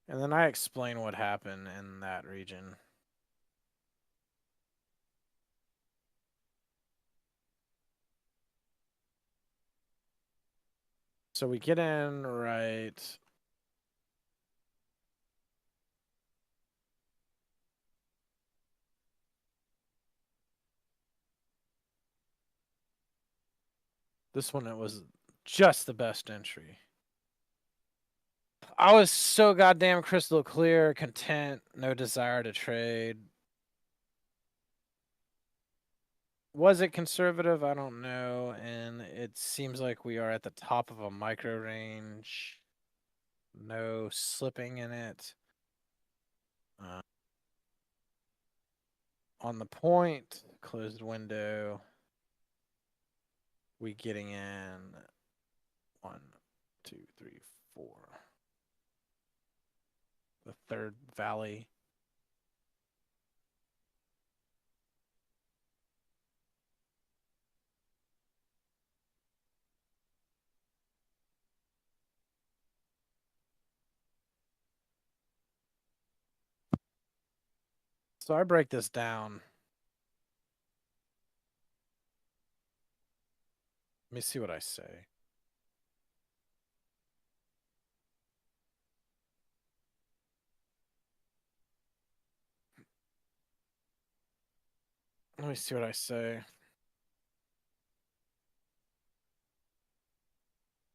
And then I explain what happened in that region. So we get in right. This one, it was just the best entry. I was so goddamn crystal clear, content, no desire to trade. Was it conservative? I don't know. And it seems like we are at the top of a micro range. No slipping in it. On the point, closed window. We getting in 1, 2, 3, 4. The third valley. So I break this down. me see what I say. Let me see what I say.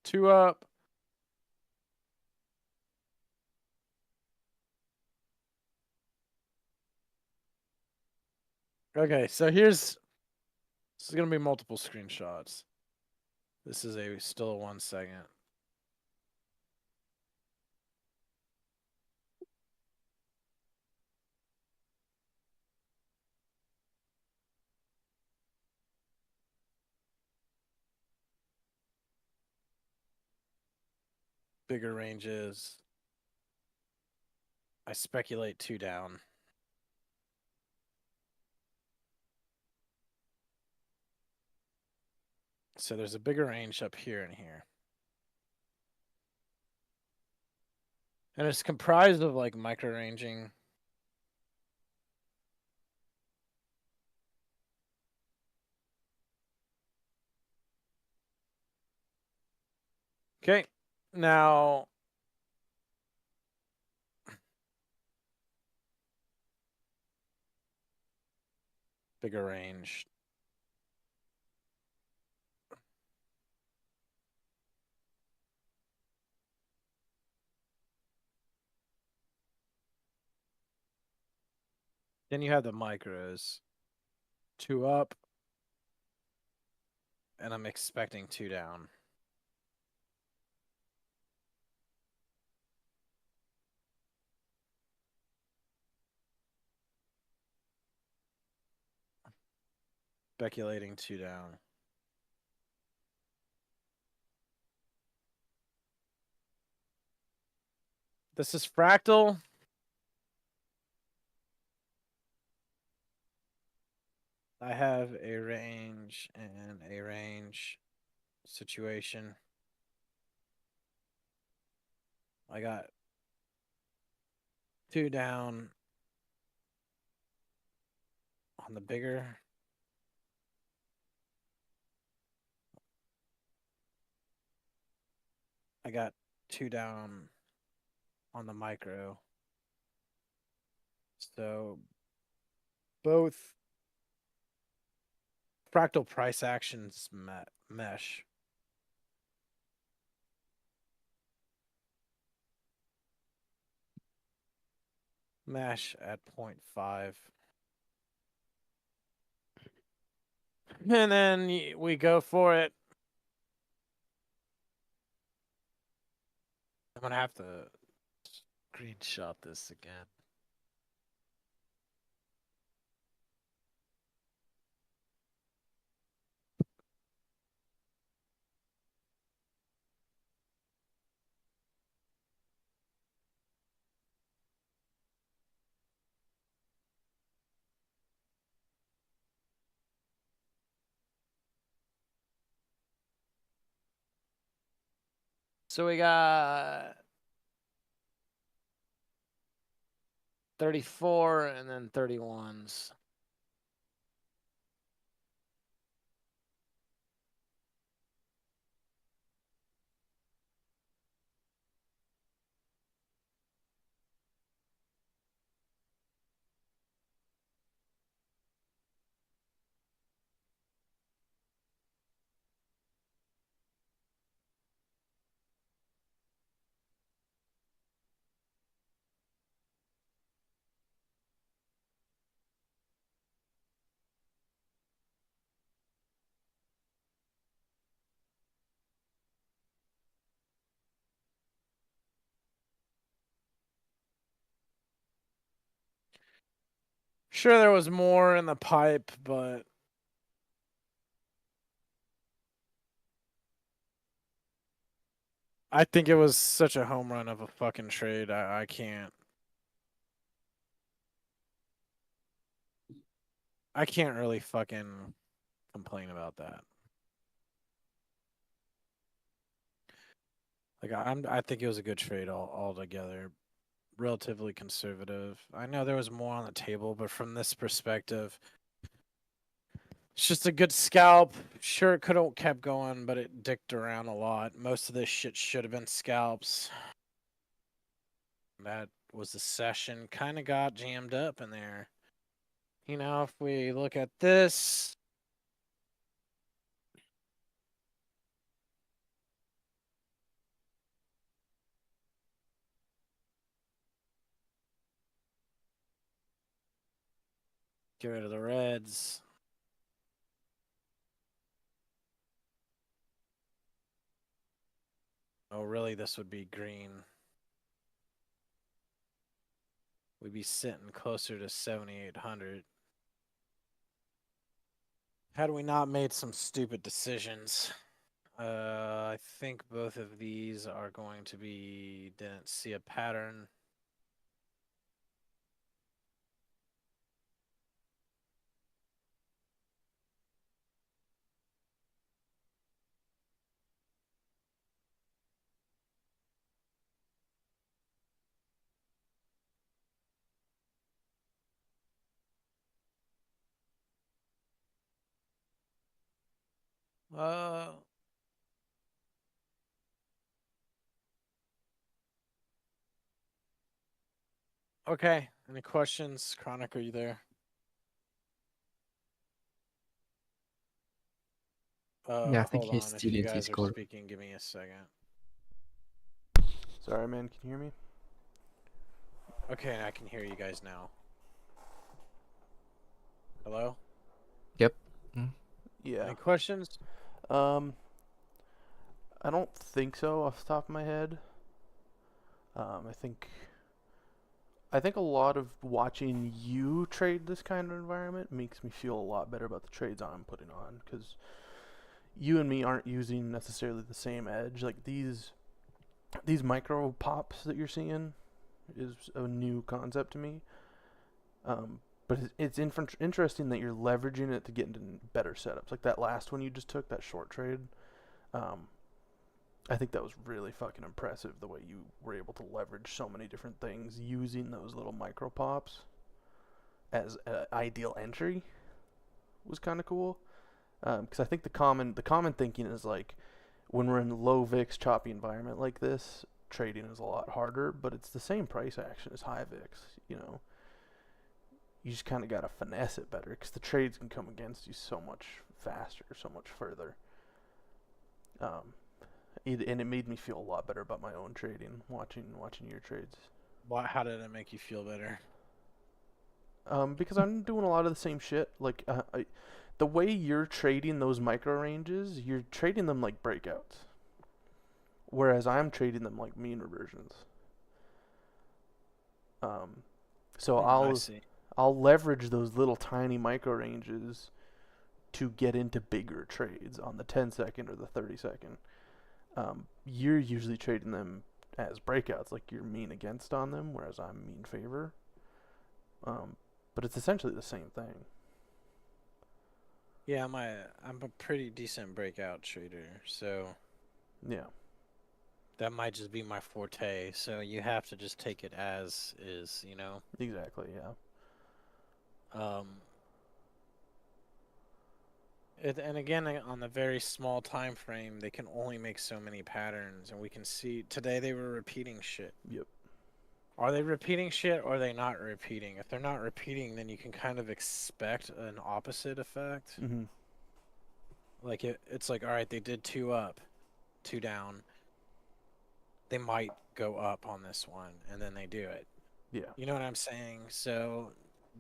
2 up. Okay, so this is gonna be multiple screenshots. This is still a 1 second. Bigger ranges. I speculate 2 down. So there's a bigger range up here and here. And it's comprised of like micro ranging. Okay. Now bigger range. Then you have the micros. 2 up. And I'm expecting 2 down. Speculating 2 down. This is fractal. I have a range and a range situation. I got 2 down on the bigger. I got 2 down on the micro. So both fractal price actions mesh. Mesh at 0.5. And then we go for it. I'm gonna have to screenshot this again. So we got 34 and then 31s. Sure, there was more in the pipe, but I think it was such a home run of a fucking trade. I can't. I can't really fucking complain about that. Like I think it was a good trade altogether. Relatively conservative. I know there was more on the table, but from this perspective, It's just a good scalp. Sure, it could have kept going, but it dicked around a lot. Most of this shit should have been scalps. That was the session. Kind of got jammed up in there. You know, if we look at this, get rid of the reds. Oh, really? This would be green. We'd be sitting closer to 7,800. Had we not made some stupid decisions. I think both of these are going to be, didn't see a pattern. Uh, okay. Any questions? Chronic, are you there? Yeah, I think Hold he's on. If still you in guys are Discord. speaking, give me a second. Sorry, man. Can you hear me? Okay, I can hear you guys now. Hello? Yep. Yeah. Any questions? I don't think so off the top of my head. I think a lot of watching you trade this kind of environment makes me feel a lot better about the trades I'm putting on, because you and me aren't using necessarily the same edge. Like these micro pops that you're seeing is a new concept to me. But it's interesting that you're leveraging it to get into better setups. Like that last one you just took, that short trade. I think that was really fucking impressive, the way you were able to leverage so many different things using those little micro pops as an ideal entry. Was kind of cool. Because I think the common thinking is like, when we're in low VIX choppy environment like this, trading is a lot harder, but it's the same price action as high VIX. You know, you just kind of gotta finesse it better, because the trades can come against you so much faster, so much further. And it made me feel a lot better about my own trading, watching your trades. How did it make you feel better? Because I'm doing a lot of the same shit. Like, the way you're trading those micro ranges, you're trading them like breakouts, whereas I'm trading them like mean reversions. So I see. I'll leverage those little tiny micro ranges to get into bigger trades on the 10-second or the 30-second. You're usually trading them as breakouts, like you're mean against on them, whereas I'm mean favor. But it's essentially the same thing. Yeah, I'm a pretty decent breakout trader, so Yeah. that might just be my forte. So you have to just take it as is, you know. Exactly. Yeah. And again, on the very small time frame, they can only make so many patterns, and we can see today they were repeating shit. Yep. Are they repeating shit, or are they not repeating? If they're not repeating, then you can kind of expect an opposite effect. Mm-hmm. Like it's like, all right, they did 2 up, 2 down. They might go up on this one, and then they do it. Yeah. You know what I'm saying? So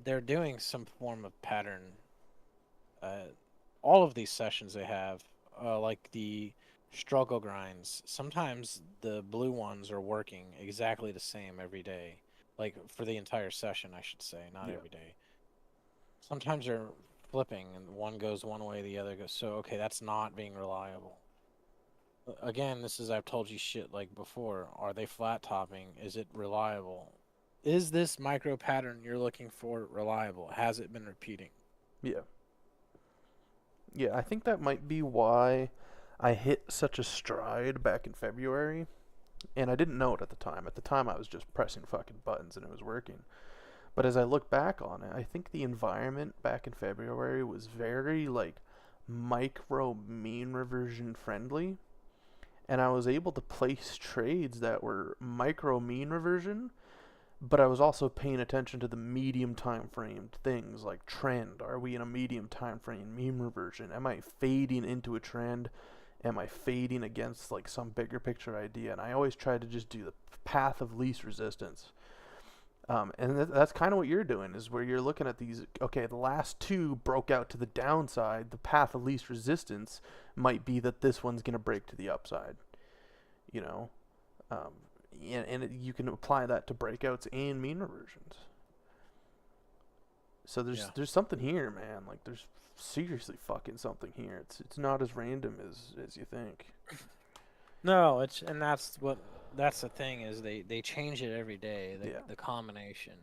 they're doing some form of pattern. All of these sessions they have, like the struggle grinds, sometimes the blue ones are working exactly the same every day. Like for the entire session, I should say, not Yeah. every day. Sometimes they're flipping and one goes one way, the other goes. So, okay, that's not being reliable. Again, this is, I've told you shit like before. Are they flat topping? Is it reliable? Is this micro pattern you're looking for reliable? Has it been repeating? Yeah. Yeah. I think that might be why I hit such a stride back in February, and I didn't know it at the time. At the time, I was just pressing fucking buttons and it was working. But as I look back on it, I think the environment back in February was very like micro mean reversion friendly, and I was able to place trades that were micro mean reversion, but I was also paying attention to the medium time framed things like trend. Are we in a medium time frame mean reversion? Am I fading into a trend? Am I fading against like some bigger picture idea? And I always try to just do the path of least resistance. And that's kind of what you're doing, is where you're looking at these. Okay, the last two broke out to the downside. The path of least resistance might be that this one's going to break to the upside. You know, um, and you can apply that to breakouts and mean reversions. So there's something here, man. Like there's seriously fucking something here. It's not as random as you think. No, that's the thing is they change it every day. Yeah. The combination.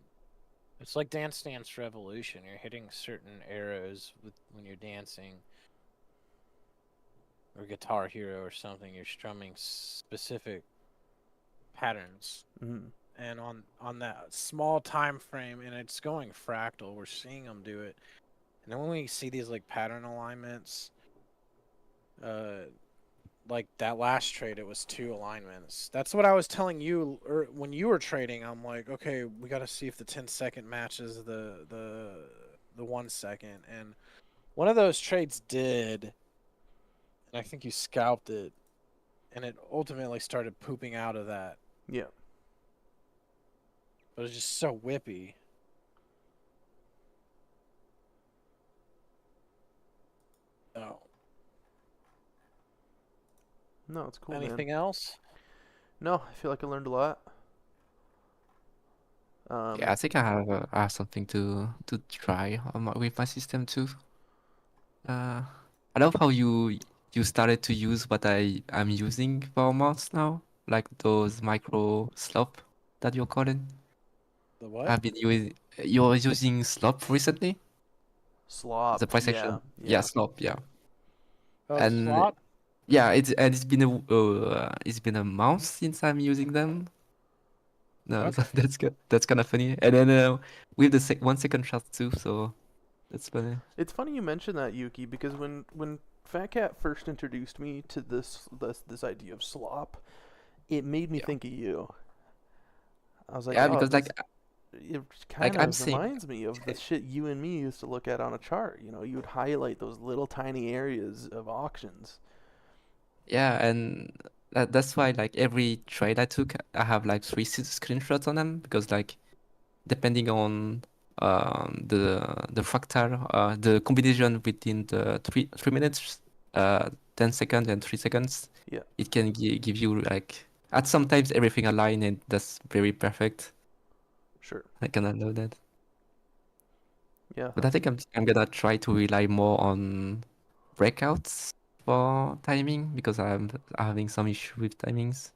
It's like Dance Dance Revolution. You're hitting certain arrows when you're dancing, or Guitar Hero or something. You're strumming specific patterns, Mm. and on that small time frame, and it's going fractal. We're seeing them do it, and then when we see these like pattern alignments, like that last trade, it was 2 alignments. That's what I was telling you when you were trading. I'm like, okay, we got to see if the 10-second matches the 1 second, and one of those trades did, and I think you scalped it, and it ultimately started pooping out of that. Yeah. But it's just so whippy. Oh, No, it's cool, anything man. else? No, I feel like I learned a lot. Yeah, I think I have something to try with my system too. I love how you started to use what I'm using for months now, like those micro slop that you're calling. The what? I've been using You're using slop recently, the Slop. price Yeah. action. Yeah, Yeah. slop. Yeah, Oh, and slot. yeah, it's been a month since I'm using them. No, so Okay. that's kind of funny. And then with the 1 second shot too, so that's funny. It's funny you mentioned that, Yuki, because when Fat Cat first introduced me to this idea of slop, it made me Yeah, think of you. I was like, yeah, oh, because this. It kind I'm of seeing. reminds me of the shit you and me used to look at on a chart. You know, you would highlight those little tiny areas of auctions. Yeah, and that's why like every trade I took, I have like three screenshots on them because like depending on the fractal, the combination within the 3 minutes, 10 seconds and 3 seconds, Yeah, it can give you like at sometimes everything aligned and that's very perfect. sure. I cannot know that, Yeah, but I think I'm gonna try to rely more on breakouts for timing because I'm having some issue with timings.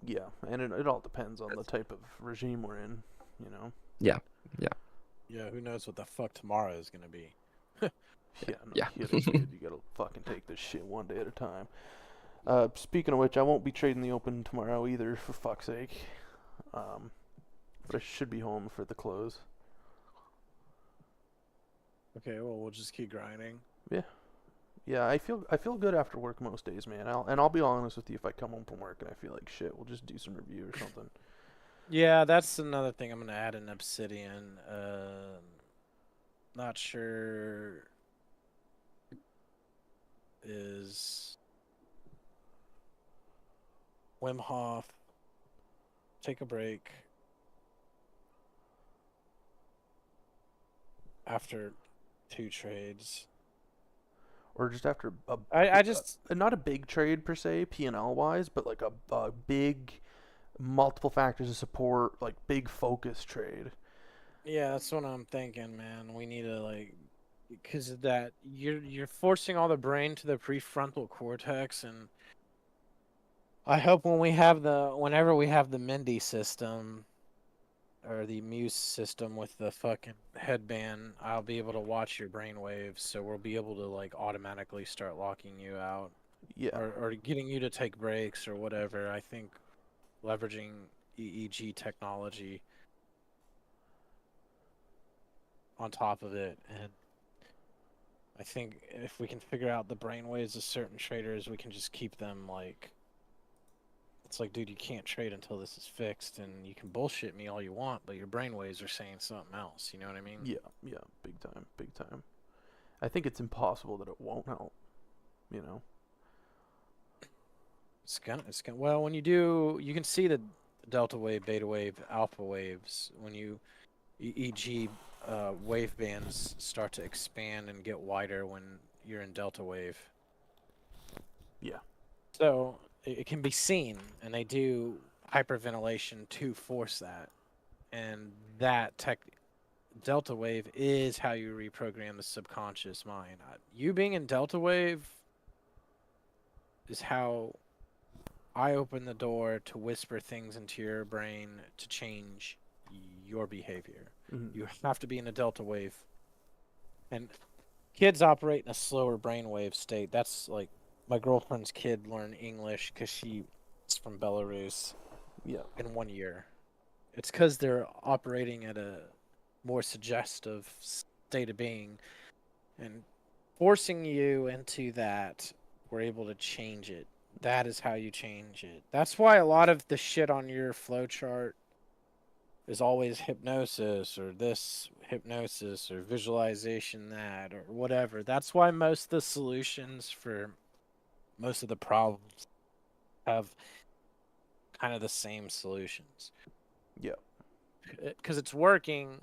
yeah, and it all depends on the That's, type of regime we're in. You know. yeah, yeah, Yeah, who knows what the fuck tomorrow is gonna be? Yeah, no yeah. kidding, dude. You gotta fucking take this shit one day at a time. Speaking of which, I won't be trading the open tomorrow either, for fuck's sake. Um, but I should be home for the close. Okay, well, we'll just keep grinding. Yeah, yeah. I feel good after work most days, man. I'll be honest with you. If I come home from work and I feel like shit, we'll just do some review or something. Yeah, that's another thing I'm gonna add in Obsidian. Not sure is Wim Hof take a break after 2 trades. Or just after I just not a big trade per se, P&L wise, but like a big multiple factors of support, like big focus trade. yeah, that's what I'm thinking, man. We need to like because of that you're forcing all the brain to the prefrontal cortex, and I hope whenever we have the Mindy system or the Muse system with the fucking headband, I'll be able to watch your brain waves, so we'll be able to like automatically start locking you out Yeah, or getting you to take breaks or whatever. I think leveraging EEG technology on top of it, and I think if we can figure out the brainwaves of certain traders, we can just keep them like. It's like, dude, you can't trade until this is fixed, and you can bullshit me all you want, but your brainwaves are saying something else. You know what I mean? Yeah, yeah, big time, big time. I think it's impossible that it won't help. You know. It's gonna. Well, when you do, you can see the delta wave, beta wave, alpha waves when you, e.g., wave bands start to expand and get wider when you're in delta wave. Yeah. So it can be seen, and they do hyperventilation to force that, and that delta wave is how you reprogram the subconscious mind. You being in delta wave is how I open the door to whisper things into your brain to change your behavior. Mm-hmm. You have to be in a delta wave. And kids operate in a slower brainwave state. That's like my girlfriend's kid learned English because she's from Belarus Yeah. in 1 year. It's because they're operating at a more suggestive state of being. And forcing you into that, we're able to change it. That is how you change it. That's why a lot of the shit on your flowchart is always hypnosis or this hypnosis or visualization that or whatever. That's why most of the solutions for most of the problems have kind of the same solutions. Yeah. Because it's working.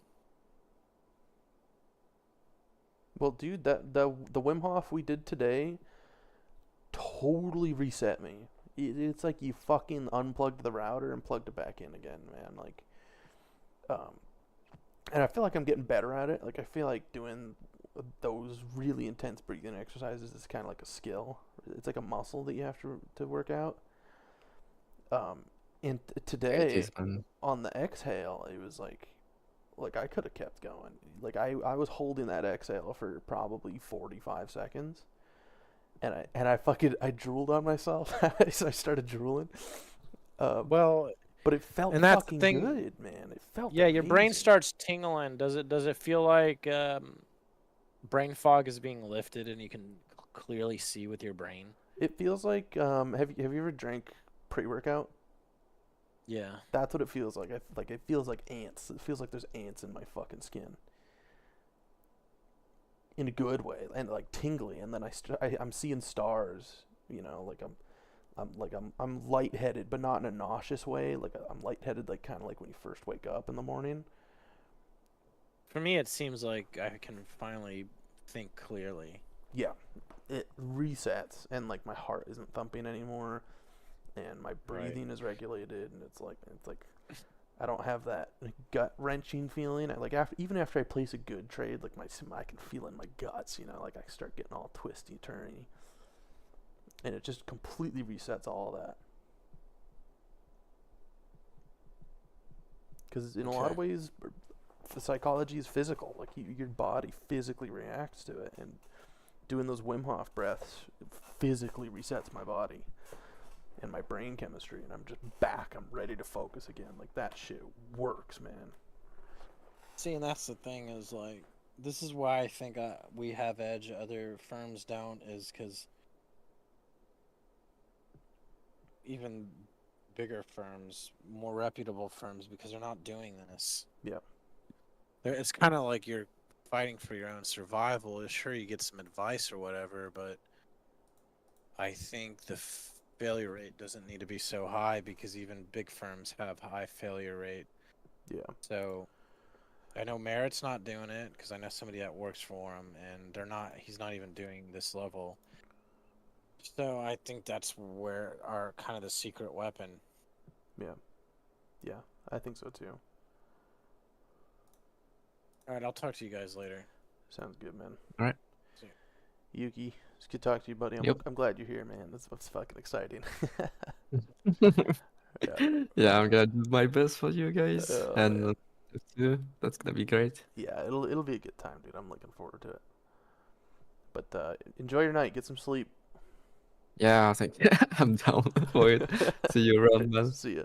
Well, dude, the Wim Hof we did today totally reset me. It's like you fucking unplugged the router and plugged it back in again, man. Like, and I feel like I'm getting better at it. Like, I feel like doing those really intense breathing exercises is kind of like a skill. It's like a muscle that you have to work out. And It today is, man. on the exhale, it was like I could have kept going. Like I was holding that exhale for probably 45 seconds. And I drooled on myself. So I started drooling. Well, But it felt and that's the fucking thing. good, man. It felt Yeah, your brain amazing. starts tingling. Does it feel like brain fog is being lifted and you can clearly see with your brain? It feels like have you ever drank pre-workout? Yeah. That's what it feels like. It feels like ants. It feels like there's ants in my fucking skin. In a good way, and like tingly, and then I'm seeing stars, you know, like I'm lightheaded, but not in a nauseous way. Like I'm lightheaded, like kind of like when you first wake up in the morning. For me, it seems like I can finally think clearly. Yeah, it resets, and like my heart isn't thumping anymore, and my breathing is regulated, and it's like I don't have that gut wrenching feeling. Even after I place a good trade, like I can feel in my guts, you know, like I start getting all twisty turny, and it just completely resets all of that. Because in a lot of ways, the psychology is physical. Like your body physically reacts to it, and doing those Wim Hof breaths physically resets my body and my brain chemistry, and I'm just back. I'm ready to focus again. Like that shit works, man. See, and that's the thing is like, this is why I think we have edge, other firms don't, is because even bigger firms, more reputable firms, because they're not doing this. Yeah. It's kind of like you're fighting for your own survival. Sure, you get some advice or whatever, but I think the failure rate doesn't need to be so high because even big firms have high failure rate. Yeah. So I know Merritt's not doing it because I know somebody that works for him, and he's not even doing this level. So I think that's where our kind of the secret weapon. Yeah, I think so too. All right, I'll talk to you guys later. Sounds good, man. All right. See Yuki, it's good to talk to you, buddy. Yep. I'm glad you're here, man. That's fucking exciting. Yeah, I'm gonna do my best for you guys, and that's gonna be great. Yeah, it'll be a good time, dude. I'm looking forward to it. But enjoy your night. Get some sleep. Yeah, I think I'm down for it. See you around, man. See ya.